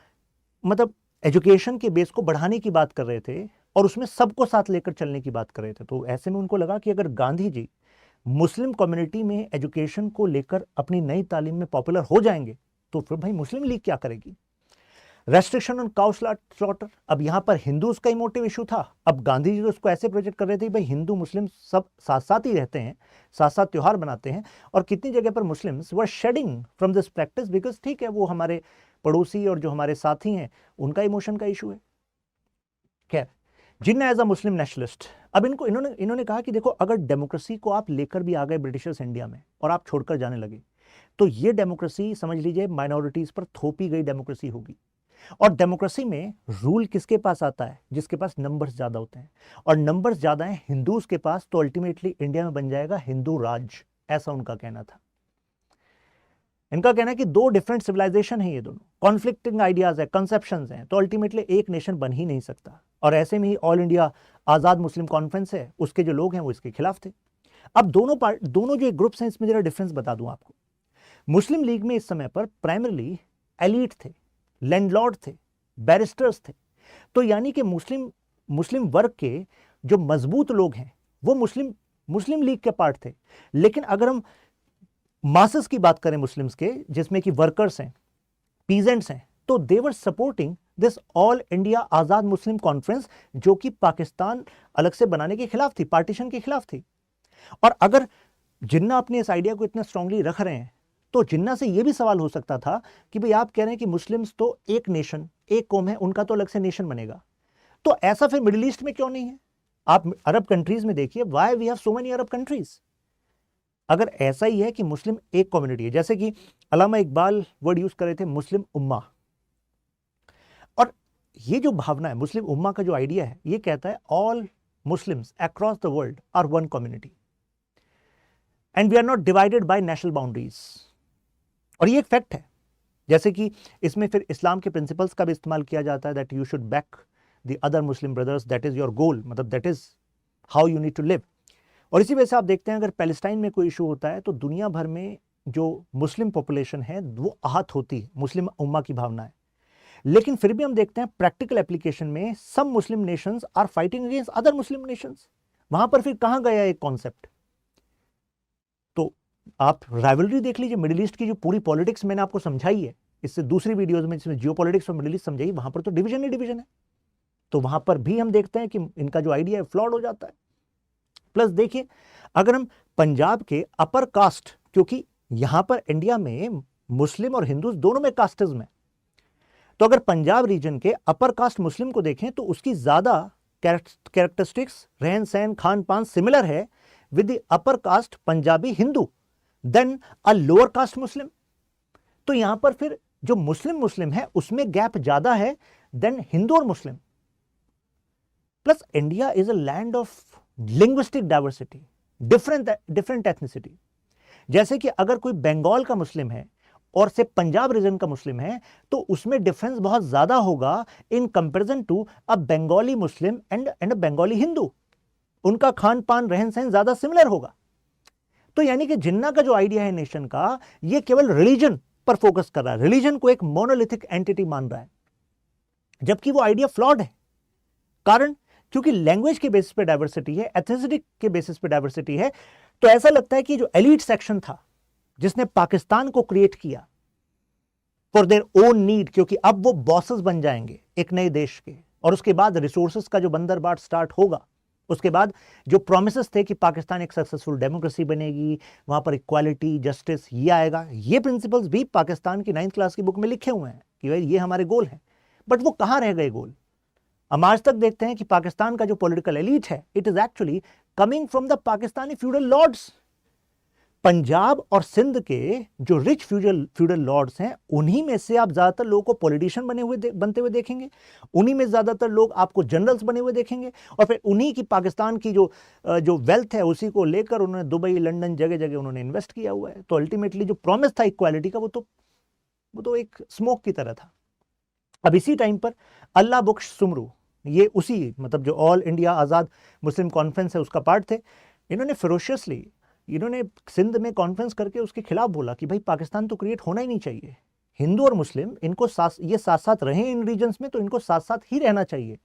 मतलब एजुकेशन के बेस को बढ़ाने की बात कर रहे थे और उसमें सबको साथ लेकर चलने की बात कर रहे थे। तो ऐसे में उनको लगा कि अगर गांधी जी मुस्लिम कम्युनिटी में एजुकेशन को लेकर अपनी नई तालीम में पॉपुलर हो जाएंगे तो फिर भाई मुस्लिम लीग क्या करेगी? रेस्ट्रिक्शन ऑन काउ स्लॉटर, अब यहां पर हिंदूज का इमोटिव इशू था। अब गांधी जी तो उसको ऐसे प्रोजेक्ट कर रहे थे भाई हिंदू मुस्लिम सब साथ साथ ही रहते हैं, साथ साथ त्योहार बनाते हैं, और कितनी जगह पर Muslims were shedding from this practice because ठीक है वो हमारे पड़ोसी और जो हमारे साथी हैं उनका इमोशन का इशू है। खैर, जिन्ना एज अ मुस्लिम नेशनलिस्ट, अब इन्होंने कहा कि देखो अगर डेमोक्रेसी को आप लेकर भी आ गए ब्रिटिशर्स इंडिया में और आप छोड़कर जाने लगे तो ये डेमोक्रेसी समझ लीजिए माइनॉरिटीज पर थोपी गई डेमोक्रेसी होगी। और डेमोक्रेसी में रूल किसके पास आता है? जिसके पास नंबर्स ज्यादा होते हैं, और नंबर्स ज्यादा हैं हिंदूज के पास, तो अल्टीमेटली इंडिया में बन जाएगा हिंदू राज, ऐसा उनका कहना था। इनका कहना है कि दो डिफरेंट सिविलाइजेशन है, ये दोनों कॉन्फ्लिक्टिंग आइडियाज है, कंसेप्शंस हैं, तो अल्टीमेटली एक नेशन बन ही नहीं सकता। और ऐसे में ही all India Azad Muslim conference है, उसके जो लोग हैं वो इसके खिलाफ थे। अब दोनों जो ग्रुप्स हैं इसमें जरा डिफरेंस बता दूं आपको। मुस्लिम लीग में इस समय पर प्राइमरली एलीट थे, लैंडलॉर्ड थे, बैरिस्टर्स थे। तो यानी कि मुस्लिम वर्ग के जो मजबूत लोग हैं वो मुस्लिम लीग के पार्ट थे। लेकिन अगर हम मासेस की बात करें मुस्लिम्स के, जिसमें कि वर्कर्स हैं, पीजेंट्स हैं, तो they were supporting this All India Azad Muslim Conference, जो कि पाकिस्तान अलग से बनाने के खिलाफ थी, पार्टीशन के खिलाफ थी। और अगर जिन्ना अपने इस आइडिया को इतना स्ट्रांगली रख रहे हैं तो जिन्ना से यह भी सवाल हो सकता था कि भाई आप कह रहे हैं कि मुस्लिम्स तो एक नेशन, एक कौम है, उनका तो अलग से नेशन बनेगा, तो ऐसा फिर मिडिल ईस्ट में क्यों नहीं है? आप अरब कंट्रीज में देखिए, why we have so many Arab countries. अगर ऐसा ही है कि मुस्लिम एक कम्युनिटी है, जैसे कि अल्लामा इकबाल वर्ड यूज कर रहे थे मुस्लिम उम्मा, और ये जो भावना है मुस्लिम उम्मा का जो आइडिया है, ये कहता है all Muslims across the world are one community and we are not divided by national boundaries. और ये एक फैक्ट है। जैसे कि इसमें फिर इस्लाम के प्रिंसिपल्स का भी इस्तेमाल किया जाता है, that you should back the other Muslim brothers, that is your goal, मतलब that is how you need to live. और इसी वजह से आप देखते हैं अगर पैलेस्टाइन में कोई इशू होता है तो दुनिया भर में जो मुस्लिम पॉपुलेशन है वो आहत होती है, मुस्लिम उम्मा की भावना है। लेकिन फिर भी हम देखते हैं प्रैक्टिकल एप्लीकेशन में सब Muslim nations are fighting against other Muslim nations. वहां पर फिर कहां गया एक कॉन्सेप्ट? तो आप राइवलरी देख लीजिए, मिडिल ईस्ट की जो पूरी पॉलिटिक्स मैंने आपको समझाई है, इससे दूसरी वीडियोज में जिसमें जियो पॉलिटिक्स और मिडिल ईस्ट समझाई, वहां पर तो डिवीजन ही डिवीजन है। तो वहां पर भी हम देखते हैं कि इनका जो आइडिया है फ्लॉड हो जाता है। प्लस देखिए, अगर हम पंजाब के अपर कास्ट, क्योंकि यहां पर इंडिया में मुस्लिम और हिंदू दोनों में कास्टिज्म है, तो अगर पंजाब रीजन के अपर कास्ट मुस्लिम को देखें तो उसकी ज्यादा कैरेक्टरिस्टिक्स, रहन सहन, खान पान सिमिलर है with the upper caste Punjabi Hindu than a lower caste Muslim. तो यहां पर फिर जो मुस्लिम है उसमें गैप ज्यादा है देन हिंदू और Muslim. Plus India is a land of linguistic diversity, different ethnicity. जैसे कि अगर कोई बंगाल का मुस्लिम है और से पंजाब रीजन का मुस्लिम है तो उसमें डिफरेंस बहुत ज्यादा होगा in comparison to a Bengali Muslim and a Bengali Hindu. उनका खान पान रहन सहन ज्यादा सिमिलर होगा। तो यानी कि जिन्ना का जो आइडिया है नेशन का, ये केवल रिलीजन पर फोकस कर रहा है, रिलीजन को एक मोनोलिथिक एंटिटी मान रहा है, जबकि वो आइडिया फ्लॉड है। कारण क्योंकि लैंग्वेज के बेसिस पे डाइवर्सिटी है, एथनिसिटी के बेसिस पे डाइवर्सिटी है। तो ऐसा लगता है कि जो एलीट सेक्शन था जिसने पाकिस्तान को क्रिएट किया फॉर देयर ओन नीड, क्योंकि अब वो बॉसेस बन जाएंगे एक नए देश के, और उसके बाद रिसोर्सेस का जो बंदरबाट स्टार्ट होगा, उसके बाद जो प्रोमिसेस थे कि पाकिस्तान एक सक्सेसफुल डेमोक्रेसी बनेगी, वहां पर इक्वालिटी जस्टिस ये आएगा, ये प्रिंसिपल्स भी पाकिस्तान की 9th क्लास की बुक में लिखे हुए हैं कि भाई ये हमारे गोल हैं। बट वो कहां रह गए गोल? हम आज तक देखते हैं कि पाकिस्तान का जो पॉलिटिकल एलीट है, it is actually coming from the Pakistani feudal lords. Punjab और सिंध के जो रिच फ्यूडल लॉर्ड्स हैं, उन्हीं में से आप ज्यादातर लोगों को पॉलिटिशियन बनते हुए देखेंगे, उन्हीं में ज्यादातर लोग आपको जनरल्स बने हुए देखेंगे, और फिर उन्हीं की पाकिस्तान की जो वेल्थ है उसी को लेकर उन्होंने दुबई लंदन जगह जगह उन्होंने इन्वेस्ट किया हुआ है। तो अल्टीमेटली जो प्रॉमिस था इक्वालिटी का, वो तो एक स्मोक की तरह था। अब इसी टाइम पर अल्लाह बख्श सुमरू, ये उसी मतलब जो ऑल इंडिया आज़ाद मुस्लिम कॉन्फ्रेंस है उसका पार्ट थे, इन्होंने फिरोशियसली इन्होंने सिंध में कॉन्फ्रेंस करके उसके खिलाफ बोला कि भाई पाकिस्तान तो क्रिएट होना ही नहीं चाहिए, हिंदू और मुस्लिम इनको ये साथ साथ रहें इन रीजन्स में, तो इनको साथ साथ ही रहना चाहिए।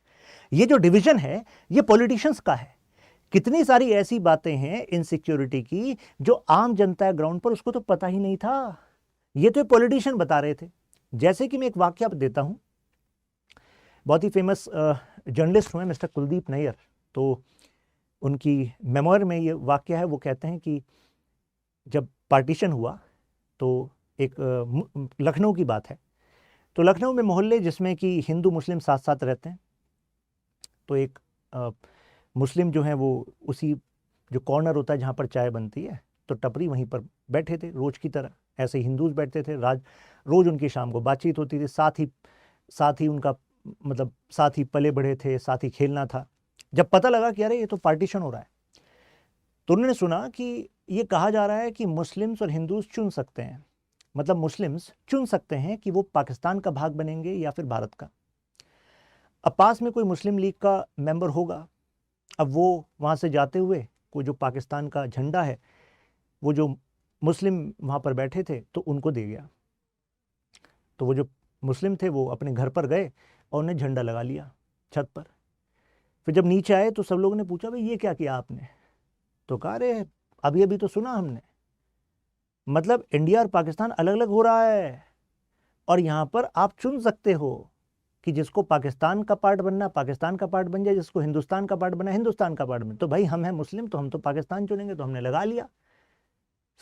ये जो डिवीजन है ये पॉलिटिशियंस का है। कितनी सारी ऐसी बातें हैं इनसिक्योरिटी की जो आम जनता ग्राउंड पर उसको तो पता ही नहीं था, ये तो पॉलिटिशियन बता रहे थे। जैसे कि मैं एक वाक्य देता हूं, बहुत ही फेमस जर्नलिस्ट हुए मिस्टर कुलदीप नैयर, तो उनकी मेमोयर में ये वाक्य है। वो कहते हैं कि जब पार्टीशन हुआ तो एक लखनऊ की बात है, तो लखनऊ में मोहल्ले जिसमें कि हिंदू मुस्लिम साथ साथ रहते हैं, तो एक मुस्लिम जो हैं वो उसी जो कॉर्नर होता है जहाँ पर चाय बनती है, तो टपरी वहीं पर बैठे थे रोज की तरह, ऐसे हिंदूज बैठते थे, रोज उनकी शाम को बातचीत होती थी, साथ ही उनका मतलब साथ ही पले बढ़े थे, साथ ही खेलना था। जब पता लगा कि अरे ये तो पार्टीशन हो रहा है, तो उन्होंने सुना कि ये कहा जा रहा है कि मुस्लिम्स और हिंदूज चुन सकते हैं, मतलब मुस्लिम्स चुन सकते हैं कि वो पाकिस्तान का भाग बनेंगे या फिर भारत का। अब पास में कोई मुस्लिम लीग का मेंबर होगा, अब वो वहाँ से जाते हुए कोई जो पाकिस्तान का झंडा है वो जो मुस्लिम वहाँ पर बैठे थे तो उनको दे गया। तो वो जो मुस्लिम थे वो अपने घर पर गए और उन्हें झंडा लगा लिया छत पर। फिर जब नीचे आए तो सब लोगों ने पूछा भाई ये क्या किया आपने? तो कहा अरे अभी तो सुना हमने, मतलब इंडिया और पाकिस्तान अलग अलग हो रहा है, और यहाँ पर आप चुन सकते हो कि जिसको पाकिस्तान का पार्ट बनना पाकिस्तान का पार्ट बन जाए, जिसको हिंदुस्तान का पार्ट बनना हिंदुस्तान का पार्ट बन। तो भाई हम हैं मुस्लिम तो हम तो पाकिस्तान चुनेंगे, तो हमने लगा लिया।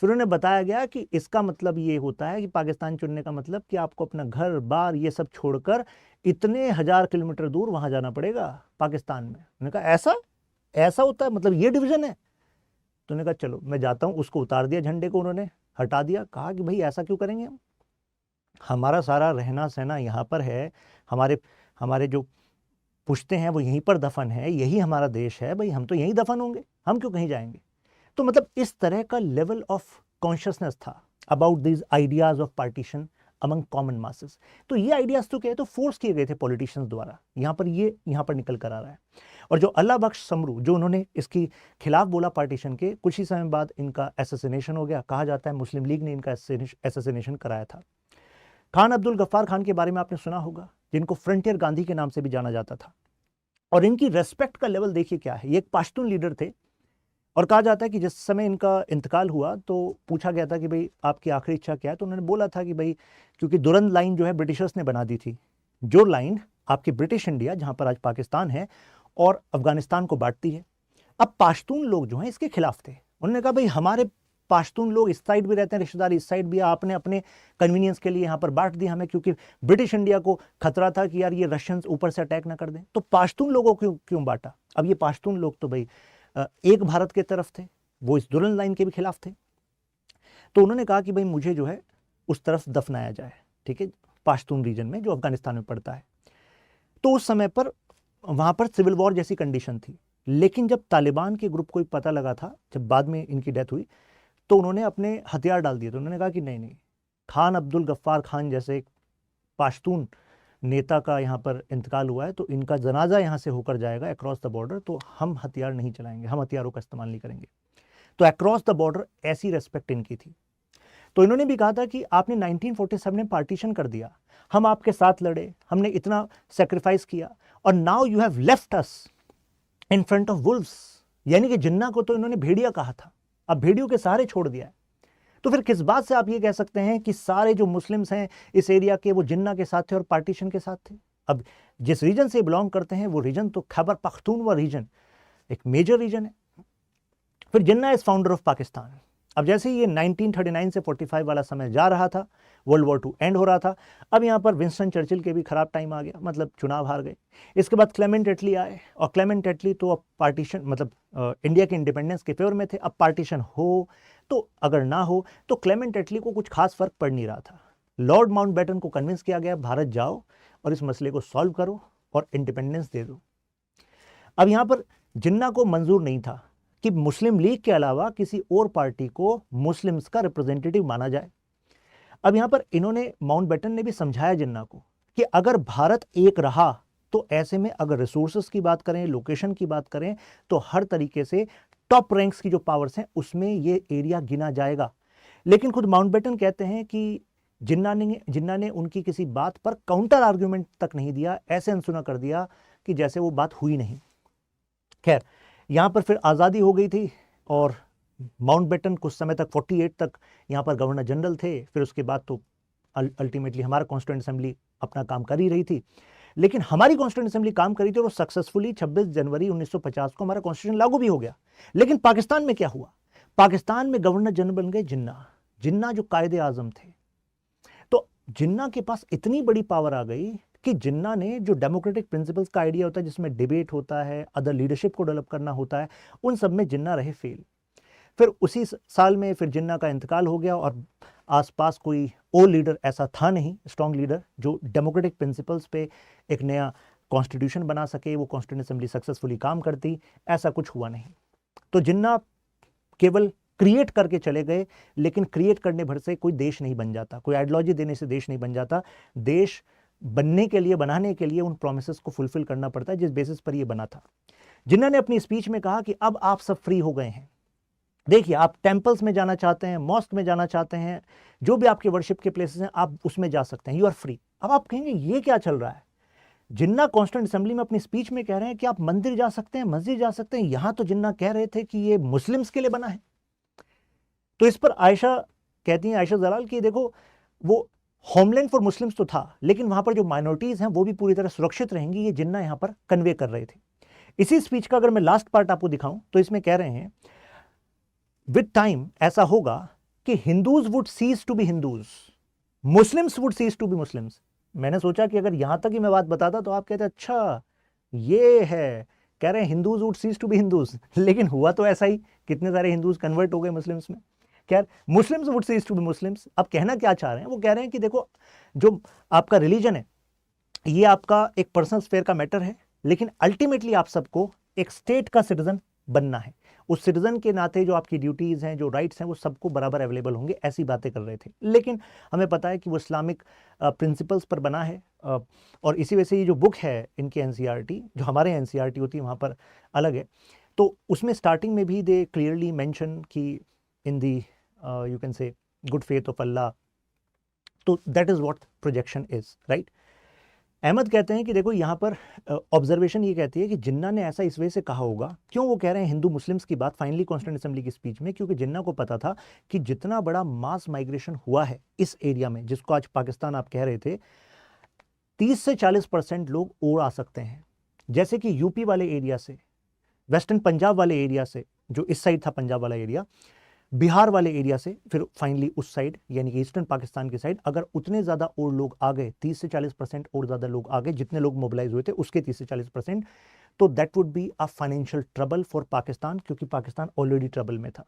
फिर उन्हें बताया गया कि इसका मतलब ये होता है कि पाकिस्तान चुनने का मतलब कि आपको अपना घर बार ये सब छोड़कर इतने 1000 किलोमीटर दूर वहां जाना पड़ेगा पाकिस्तान में। उन्होंने कहा ऐसा होता है, मतलब ये डिवीजन है? तो उन्होंने कहा चलो मैं जाता हूँ। उसको उतार दिया, झंडे को उन्होंने हटा दिया, कहा कि भाई ऐसा क्यों करेंगे हम, हमारा सारा रहना सहना यहाँ पर है, हमारे जो पुश्ते हैं वो यहीं पर दफन है, यही हमारा देश है, भाई हम तो यहीं दफन होंगे, हम क्यों कहीं जाएंगे। तो मतलब इस तरह का लेवल ऑफ कॉन्शियसनेस था about these ideas of partition among common masses. तो ये आइडियाज तो क्या तो फोर्स किए गए थे पॉलिटिशियंस द्वारा, यहाँ पर निकल कर आ रहा है। और जो अल्लाह बख्श समरू जो उन्होंने इसकी खिलाफ बोला पार्टीशन के, कुछ ही समय बाद इनका एसेसिनेशन हो गया। कहा जाता है मुस्लिम लीग ने इनका एसेसिनेशन कराया था। खान अब्दुल गफ्फार खान के बारे में आपने सुना होगा, जिनको फ्रंटियर गांधी के नाम से भी जाना जाता था। और इनकी रेस्पेक्ट का लेवल देखिए क्या है। ये एक पाश्तून लीडर थे, और कहा जाता है कि जिस समय इनका इंतकाल हुआ तो पूछा गया था कि भाई आपकी आखिरी इच्छा क्या है, तो उन्होंने बोला था कि भाई क्योंकि दुरंत लाइन जो है ब्रिटिशर्स ने बना दी थी, जो लाइन आपकी ब्रिटिश इंडिया जहां पर आज पाकिस्तान है और अफगानिस्तान को बांटती है, अब पाश्तून लोग जो हैं इसके खिलाफ थे। उन्होंने कहा भाई हमारे पाश्तून लोग इस साइड भी रहते हैं, रिश्तेदार इस साइड भी, आपने अपने कन्वीनियंस के लिए यहाँ पर बांट दिया हमें, क्योंकि ब्रिटिश इंडिया को खतरा था कि यार ये रशियंस ऊपर से अटैक ना कर दें। तो पाश्तून लोगों को क्यों बांटा? अब ये पाश्तून लोग तो भाई एक भारत के तरफ थे, वो इस दुरंत लाइन के भी खिलाफ थे। तो उन्होंने कहा कि भाई मुझे जो है उस तरफ दफनाया जाए, ठीक है, पाश्तून रीजन में जो अफगानिस्तान में पड़ता है। तो उस समय पर वहां पर सिविल वॉर जैसी कंडीशन थी। लेकिन जब तालिबान के ग्रुप को ही पता लगा था, जब बाद में इनकी डेथ हुई, तो उन्होंने अपने हथियार डाल दिए। तो उन्होंने कहा कि नहीं, खान अब्दुल गफ्फार खान जैसे पाश्तून नेता का यहाँ पर इंतकाल हुआ है तो इनका जनाजा यहाँ से होकर जाएगा अक्रॉस द बॉर्डर, तो हम हथियार नहीं चलाएंगे, हम हथियारों का इस्तेमाल नहीं करेंगे। तो अक्रॉस द बॉर्डर ऐसी रेस्पेक्ट इनकी थी। तो इन्होंने भी कहा था कि आपने 1947 में पार्टीशन कर दिया, हम आपके साथ लड़े, हमने इतना सेक्रीफाइस किया, और now you have left us in front of Wolves, यानी कि जिन्ना को तो इन्होंने भेड़िया कहा था, अब भेड़ियों के सहारे छोड़ दिया है। तो फिर किस बात से आप ये कह सकते हैं कि सारे जो मुस्लिम्स हैं इस एरिया के वो जिन्ना के साथ थे और पार्टीशन के साथ थे? अब जिस रीजन से बिलोंग करते हैं वो रीजन तो खैबर पख्तूनख्वा रीजन एक मेजर रीजन है। फिर जिन्ना इज फाउंडर ऑफ पाकिस्तान। अब जैसे ही ये 1939 से 45 वाला समय जा रहा था, वर्ल्ड वॉर 2 एंड हो रहा था, अब यहाँ पर विंस्टन चर्चिल के भी खराब टाइम आ गया, मतलब चुनाव हार गए। इसके बाद क्लेमेंट एटली आए, और क्लेमेंट एटली तो अब पार्टीशन मतलब इंडिया के इंडिपेंडेंस के फेवर में थे। अब पार्टीशन हो तो अगर ना हो तो क्लेमेंट एटली को कुछ खास फर्क पड़ नहीं रहा था। लॉर्ड माउंटबेटन को कन्विंस किया गया भारत जाओ और इस मसले को सॉल्व करो और इंडिपेंडेंस दे दो। अब यहाँ पर जिन्ना को मंजूर नहीं था कि मुस्लिम लीग के अलावा किसी और पार्टी को मुस्लिम्स का रिप्रेजेंटेटिव माना जाए। अब यहाँ पर इन्होंने माउंटबेटन ने भी समझाया जिन्ना को कि अगर भारत एक रहा तो ऐसे में अगर रिसोर्सेस की बात करें, लोकेशन की बात करें, तो हर तरीके से टॉप रैंक्स की जो पावर्स हैं उसमें ये एरिया गिना जाएगा। लेकिन खुद माउंटबेटन कहते हैं कि जिन्ना ने उनकी किसी बात पर काउंटर आर्ग्यूमेंट तक नहीं दिया, ऐसे अनसुना कर दिया कि जैसे वो बात हुई नहीं। खैर, यहाँ पर फिर आज़ादी हो गई थी और माउंटबेटन कुछ समय तक 48 तक यहाँ पर गवर्नर जनरल थे। फिर उसके बाद तो अल्टीमेटली हमारा कॉन्स्टिट्यूएंट असेंबली अपना काम कर ही रही थी, लेकिन हमारी कॉन्स्टिट्यूएंट असेंबली काम करी थी और सक्सेसफुली 26 जनवरी 1950 को हमारा कॉन्स्टिट्यूशन लागू भी हो गया। लेकिन पाकिस्तान में क्या हुआ? पाकिस्तान में गवर्नर जनरल बन गए जिन्ना जो कायदे आजम थे। तो जिन्ना के पास इतनी बड़ी पावर आ गई कि जिन्ना ने जो डेमोक्रेटिक प्रिंसिपल्स का आइडिया होता है, जिसमें डिबेट होता है, अदर लीडरशिप को डेवलप करना होता है, उन सब में जिन्ना रहे फेल। फिर उसी साल में फिर जिन्ना का इंतकाल हो गया और आसपास कोई और लीडर ऐसा था नहीं, स्ट्रॉन्ग लीडर, जो डेमोक्रेटिक प्रिंसिपल्स पे एक नया कॉन्स्टिट्यूशन बना सके, वो कॉन्स्टिट्यूशन असेंबली सक्सेसफुली काम करती, ऐसा कुछ हुआ नहीं। तो जिन्ना केवल क्रिएट करके चले गए, लेकिन क्रिएट करने भर से कोई देश नहीं बन जाता, कोई आइडियोलॉजी देने से देश नहीं बन जाता। देश बनने के लिए, बनाने के लिए उन प्रोमिसेस को फुलफिल करना पड़ता है जिस बेसिस पर ये बना था। जिन्ना ने अपनी स्पीच में कहा कि अब आप सब फ्री हो गए हैं। देखिए, आप टेंपल्स में जाना चाहते हैं, मॉस्क में जाना चाहते हैं, जो भी आपके वर्शिप के प्लेसेस हैं आप उसमें जा सकते हैं, यू आर फ्री। अब आप कहेंगे ये क्या चल रहा है? जिन्ना कॉन्स्टिट्यूएंट असेंबली में अपनी स्पीच में कह रहे हैं कि आप मंदिर जा सकते हैं, मस्जिद जा सकते हैं। यहां तो जिन्ना कह रहे थे कि ये मुस्लिम्स के लिए बना है। तो इस पर आयशा कहती हैं, आयशा जलाल, की देखो वो होमलैंड फॉर मुस्लिम्स तो था, लेकिन वहां पर जो माइनॉरिटीज हैं वो भी पूरी तरह सुरक्षित रहेंगी, ये जिन्ना यहां पर कन्वे कर रहे थे। इसी स्पीच का अगर मैं लास्ट पार्ट आपको दिखाऊं तो इसमें कह रहे हैं विद टाइम ऐसा होगा कि Hindus would cease to be Hindus, Muslims would cease to be Muslims. मैंने सोचा कि अगर यहां तक ही मैं बात बताता तो आप कहते अच्छा ये है, कह रहे हैं Hindus would cease to be Hindus, लेकिन हुआ तो ऐसा ही, कितने सारे हिंदूज कन्वर्ट हो गए मुस्लिम्स में। खैर, Muslims would cease to be Muslims. अब कहना क्या चाह रहे हैं? वो कह रहे हैं कि देखो, जो आपका रिलीजन है ये आपका एक पर्सनल स्फेयर का मैटर है, लेकिन अल्टीमेटली आप सबको एक स्टेट का सिटीजन बनना है। उस सिटीजन के नाते जो आपकी ड्यूटीज हैं, जो राइट्स हैं, वो सबको बराबर अवेलेबल होंगे, ऐसी बातें कर रहे थे। लेकिन हमें पता है कि वो इस्लामिक प्रिंसिपल्स पर बना है, और इसी वजह से ये जो बुक है इनकी एनसीईआरटी, जो हमारे एनसीईआरटी होती है वहाँ पर अलग है, तो उसमें स्टार्टिंग में भी दे क्लियरली मेंशन कि in the you can say good faith of Allah. तो that is what projection is, right. Ahmad कहते हैं कि देखो यहाँ पर ऑब्जर्वेशन ये कहती है कि जिन्ना ने ऐसा इस वजह से कहा होगा, क्यों वो कह रहे हैं हिंदू मुस्लिम्स की बात फाइनली कॉन्स्टिट्यूएंट असेंबली की स्पीच में, क्योंकि जिन्ना को पता था कि जितना बड़ा मास माइग्रेशन हुआ है इस एरिया में, जिसको आज पाकिस्तान आप कह रहे थे, 30 से 40% लोग और आ सकते हैं। जैसे कि यूपी वाले एरिया से, वेस्टर्न पंजाब वाले एरिया से, जो इस साइड था पंजाब वाला एरिया, बिहार वाले एरिया से, फिर फाइनली उस साइड यानी कि ईस्टर्न पाकिस्तान की साइड, अगर उतने ज़्यादा और लोग आ गए, 30 से 40% और ज़्यादा लोग आ गए, जितने लोग मोबिलाइज हुए थे उसके 30 से 40%, तो that would be a financial trouble for Pakistan, क्योंकि पाकिस्तान ऑलरेडी ट्रबल में था।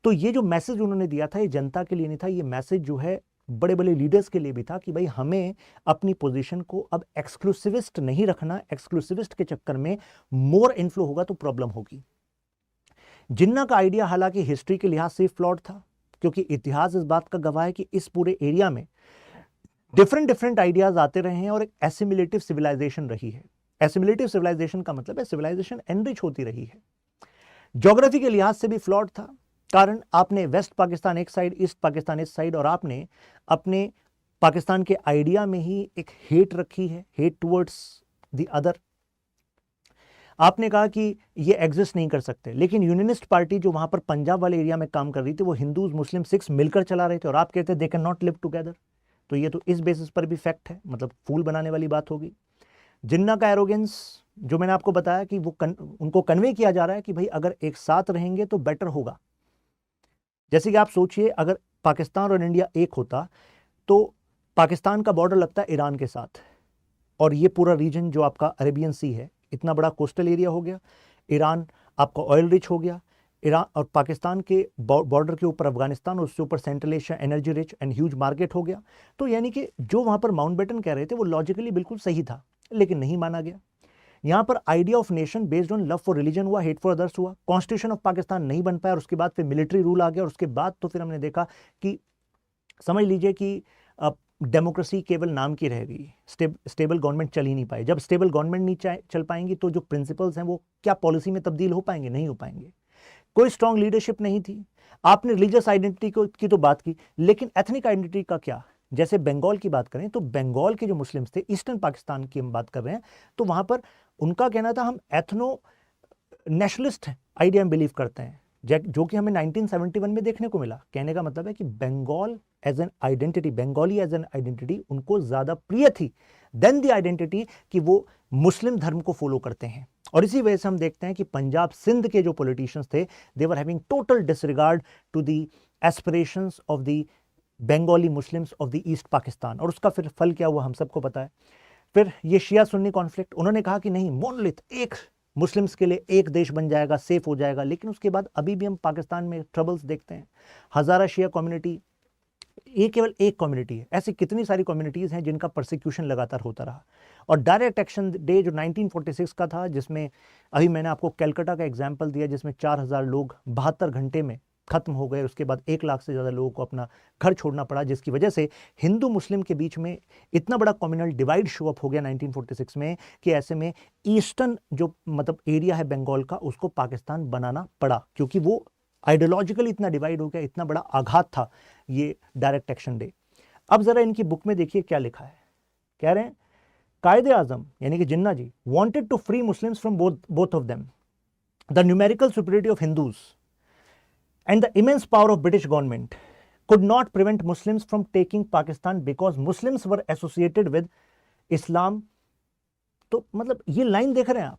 तो ये जो मैसेज उन्होंने दिया था, ये जनता के लिए नहीं था, ये मैसेज जो है बड़े बड़े लीडर्स के लिए भी था कि भाई हमें अपनी पोजीशन को अब एक्सक्लूसिविस्ट नहीं रखना, एक्सक्लूसिविस्ट के चक्कर में मोर इन्फ्लो होगा तो प्रॉब्लम होगी। जिन्ना का आइडिया हालांकि हिस्ट्री के लिहाज से फ्लॉड था, क्योंकि इतिहास इस बात का गवाह है कि इस पूरे एरिया में डिफरेंट डिफरेंट आइडियाज आते रहे हैं और एक एसिमिलेटिव सिविलाइजेशन रही है। एसिमिलेटिव सिविलाइजेशन का मतलब है सिविलाइजेशन एनरिच होती रही है। ज्योग्राफी के लिहाज से भी फ्लॉड था, कारण आपने वेस्ट पाकिस्तान एक साइड, ईस्ट पाकिस्तान इस साइड, और आपने अपने पाकिस्तान के आइडिया में ही एक हेट रखी है, हेट टुवर्ड्स द अदर। आपने कहा कि ये एग्जिस्ट नहीं कर सकते, लेकिन यूनियनिस्ट पार्टी जो वहां पर पंजाब वाले एरिया में काम कर रही थी वो हिंदूज मुस्लिम सिख्स मिलकर चला रहे थे, और आप कहते they can not live together. तो ये तो इस बेसिस पर भी फैक्ट है, मतलब फूल बनाने वाली बात होगी। जिन्ना का एरोगेंस जो मैंने आपको बताया कि वो उनको कन्वे किया जा रहा है कि भाई अगर एक साथ रहेंगे तो बेटर होगा। जैसे कि आप सोचिए, अगर पाकिस्तान और इंडिया एक होता तो पाकिस्तान का बॉर्डर लगता है ईरान के साथ, और ये पूरा रीजन जो आपका अरेबियन सी है, इतना बड़ा कोस्टल एरिया हो गया। ईरान आपका ऑयल रिच हो गया, ईरान और पाकिस्तान के बॉर्डर के ऊपर अफगानिस्तान, उसके ऊपर central Asia energy rich and huge market हो गया। तो यानी कि जो वहां पर माउंटबेटन कह रहे थे वो लॉजिकली बिल्कुल सही था, लेकिन नहीं माना गया। यहां पर idea of nation based on love for religion हुआ, हेट फॉर अदर्स हुआ। कॉन्स्टिट्यूशन ऑफ पाकिस्तान नहीं बन पाया, और उसके बाद फिर मिलिट्री रूल आ गया, और उसके बाद तो फिर हमने देखा कि समझ लीजिए कि डेमोक्रेसी केवल नाम की रह गई, स्टेबल गवर्नमेंट चल ही नहीं पाई। जब स्टेबल गवर्नमेंट नहीं चल पाएंगी तो जो प्रिंसिपल्स हैं वो क्या पॉलिसी में तब्दील हो पाएंगे? नहीं हो पाएंगे। कोई स्ट्रांग लीडरशिप नहीं थी। आपने रिलीजियस आइडेंटिटी की तो बात की, लेकिन एथनिक आइडेंटिटी का क्या? जैसे बंगाल की बात करें तो बंगाल के जो मुस्लिम्स थे, ईस्टर्न पाकिस्तान की हम बात कर रहे हैं, तो वहां पर उनका कहना था हम एथनो नेशनलिस्ट आइडिया में बिलीव करते हैं, जो कि हमें 1971 में देखने को मिला। कहने का मतलब है कि Bengal as an identity, Bengali as an identity उनको ज्यादा प्रिय थी देन द आइडेंटिटी कि वो मुस्लिम धर्म को फॉलो करते हैं। और इसी वजह से हम देखते हैं कि पंजाब सिंध के जो पॉलिटिशियंस थे, they were having total disregard to the aspirations of the Bengali Muslims of the East Pakistan. और उसका फिर फल क्या हुआ हम सबको पता है। फिर ये शिया सुन्नी कॉन्फ्लिक्ट, उन्होंने कहा कि नहीं, मोनोलिथ, एक मुस्लिम्स के लिए एक देश बन जाएगा, सेफ हो जाएगा। लेकिन उसके बाद अभी भी हम पाकिस्तान में ट्रबल्स देखते हैं। हजारा शिया कम्युनिटी, ये केवल एक कम्युनिटी है, ऐसी कितनी सारी कम्युनिटीज हैं जिनका प्रोसिक्यूशन लगातार होता रहा। और डायरेक्ट एक्शन डे जो 1946 का था, जिसमें अभी मैंने आपको कलकत्ता का एग्जाम्पल दिया, जिसमें 4000 लोग 72 घंटे में खत्म हो गए। उसके बाद 1 लाख से ज़्यादा लोगों को अपना घर छोड़ना पड़ा, जिसकी वजह से हिंदू मुस्लिम के बीच में इतना बड़ा कम्युनल डिवाइड शो अप हो गया 1946 में, कि ऐसे में ईस्टर्न जो मतलब एरिया है बंगाल का, उसको पाकिस्तान बनाना पड़ा, क्योंकि वो आइडियोलॉजिकली इतना डिवाइड हो गया। इतना बड़ा आघात था ये डायरेक्ट एक्शन डे। अब जरा इनकी बुक में देखिए क्या लिखा है। कह रहे हैं कायदे आजम यानी कि जिन्ना जी wanted to free Muslims from both of them. The numerical superiority of Hindus and the immense power of British government could not prevent Muslims from taking Pakistan because Muslims were associated with Islam. तो मतलब ये line देख रहे हैं आप,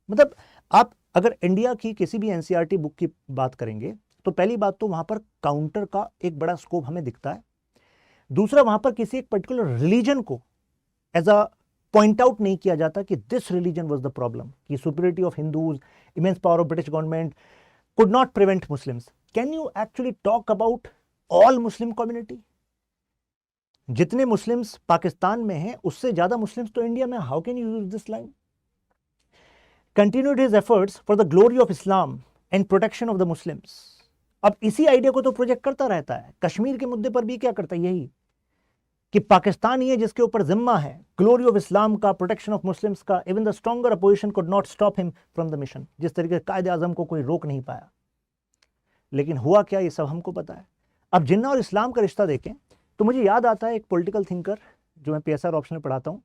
मतलब आप अगर इंडिया की किसी भी एनसीईआरटी बुक की बात करेंगे तो पहली बात तो वहां पर काउंटर का एक बड़ा स्कोप हमें दिखता है। दूसरा, वहां पर किसी एक पर्टिकुलर रिलीजन को एज अ पॉइंट आउट नहीं किया जाता कि this religion was the problem, कि superiority of Hindus, immense power of British government could not prevent Muslims. Can you actually talk about all Muslim community? जितने मुस्लिम्स पाकिस्तान में हैं उससे ज्यादा मुस्लिम्स तो इंडिया में। How can you use this line? Continued his efforts for the glory of Islam and protection of the Muslims. अब इसी idea को तो प्रोजेक्ट करता रहता है। कश्मीर के मुद्दे पर भी क्या करता है? यही कि पाकिस्तान ही है जिसके ऊपर जिम्मा है ग्लोरी ऑफ इस्लाम का, प्रोटेक्शन ऑफ मुस्लिम्स का। Even the stronger opposition could not stop him from the mission. जिस तरीके से कायदे आजम को कोई रोक नहीं पाया। लेकिन हुआ क्या, ये सब हमको पता है। अब जिन्ना और इस्लाम का रिश्ता देखें तो मुझे याद आता है एक पॉलिटिकल थिंकर जो मैं पीएसआर ऑप्शन में पढ़ाता हूं,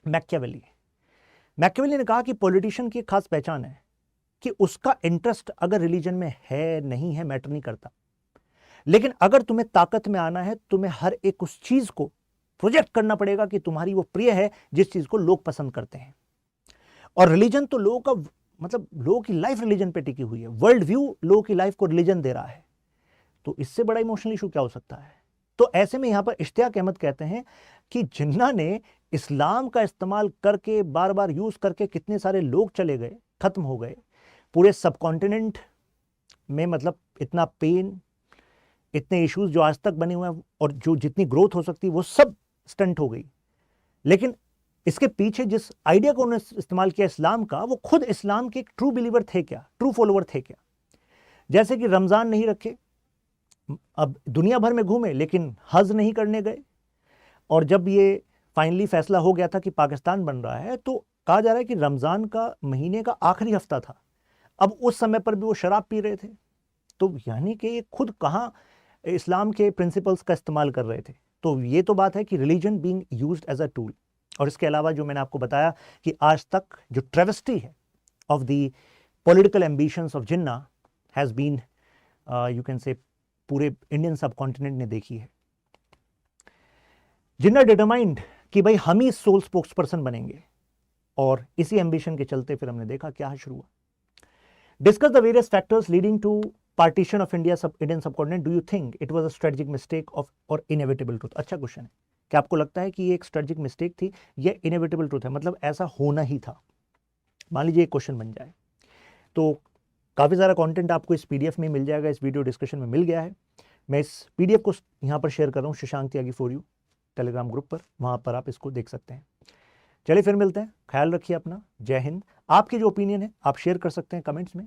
मैकियावेली। मैकियावेली ने कहा कि पॉलिटिशियन की खास पहचान है कि उसका इंटरेस्ट अगर रिलीजन में है नहीं है मैटर नहीं करता, लेकिन अगर तुम्हें ताकत में आना है तुम्हें हर एक उस चीज को प्रोजेक्ट करना पड़ेगा कि तुम्हारी वो प्रिय है जिस चीज को लोग पसंद करते हैं। और रिलीजन तो लोगों का मतलब लोगों की लाइफ रिलीजन पे टिकी हुई है। वर्ल्ड व्यू लोगों की लाइफ को रिलीजन दे रहा है, तो इससे बड़ा इमोशनल इशू क्या हो सकता है? तो ऐसे में यहां पर इश्तियाक अहमद कहते हैं कि जिन्ना ने इस्लाम का इस्तेमाल करके बार बार यूज करके कितने सारे लोग चले गए, खत्म हो गए पूरे सबकॉन्टिनेंट में। मतलब इतना पेन, इतने इश्यूज जो आज तक बने हुए हैं और जो जितनी ग्रोथ हो सकती वो सब स्टंट हो गई। लेकिन इसके पीछे जिस आइडिया को उन्होंने इस्तेमाल किया इस्लाम का, वो खुद इस्लाम के एक ट्रू बिलीवर थे क्या, ट्रू फॉलोवर थे क्या? जैसे कि रमजान नहीं रखे, अब दुनिया भर में घूमे लेकिन हज नहीं करने गए। और जब ये फाइनली फैसला हो गया था कि पाकिस्तान बन रहा है, तो कहा जा रहा है कि रमज़ान का महीने का आखिरी हफ्ता था। अब उस समय पर भी वो शराब पी रहे थे, तो यानी कि ये खुद कहाँ इस्लाम के प्रिंसिपल्स का इस्तेमाल कर रहे थे। तो ये तो बात है कि religion being used as a tool. और इसके अलावा जो मैंने आपको बताया कि आज तक जो ट्रेवेस्टी है of the political ambitions of Jinnah has been you can say पूरे इंडियन सब कॉन्टिनेंट ने देखी है। जिन्ना डिटरमाइंड कि भाई हम ही सोल स्पोक्स पर्सन बनेंगे, और इसी एम्बिशन के चलते फिर हमने देखा क्या शुरू हुआ। Discuss the various factors leading to partition of Indian subcontinent. Do you think it was a strategic mistake of or inevitable truth? अच्छा क्वेश्चन है। क्या आपको लगता है कि ये एक स्ट्रेटेजिक मिस्टेक थी या इनएविटेबल ट्रूथ है, मतलब ऐसा होना ही था? मान लीजिए एक क्वेश्चन बन जाए, तो काफ़ी सारा कंटेंट आपको इस पीडीएफ में मिल जाएगा, इस वीडियो डिस्कशन में मिल गया है। मैं इस पीडीएफ को यहाँ पर शेयर कर रहा हूँ शशांक त्यागी फॉर यू टेलीग्राम ग्रुप पर, वहाँ पर आप इसको देख सकते हैं। चलिए फिर मिलते हैं, ख्याल रखिए अपना, जय हिंद। आपकी जो ओपिनियन है आप शेयर कर सकते हैं कमेंट्स में।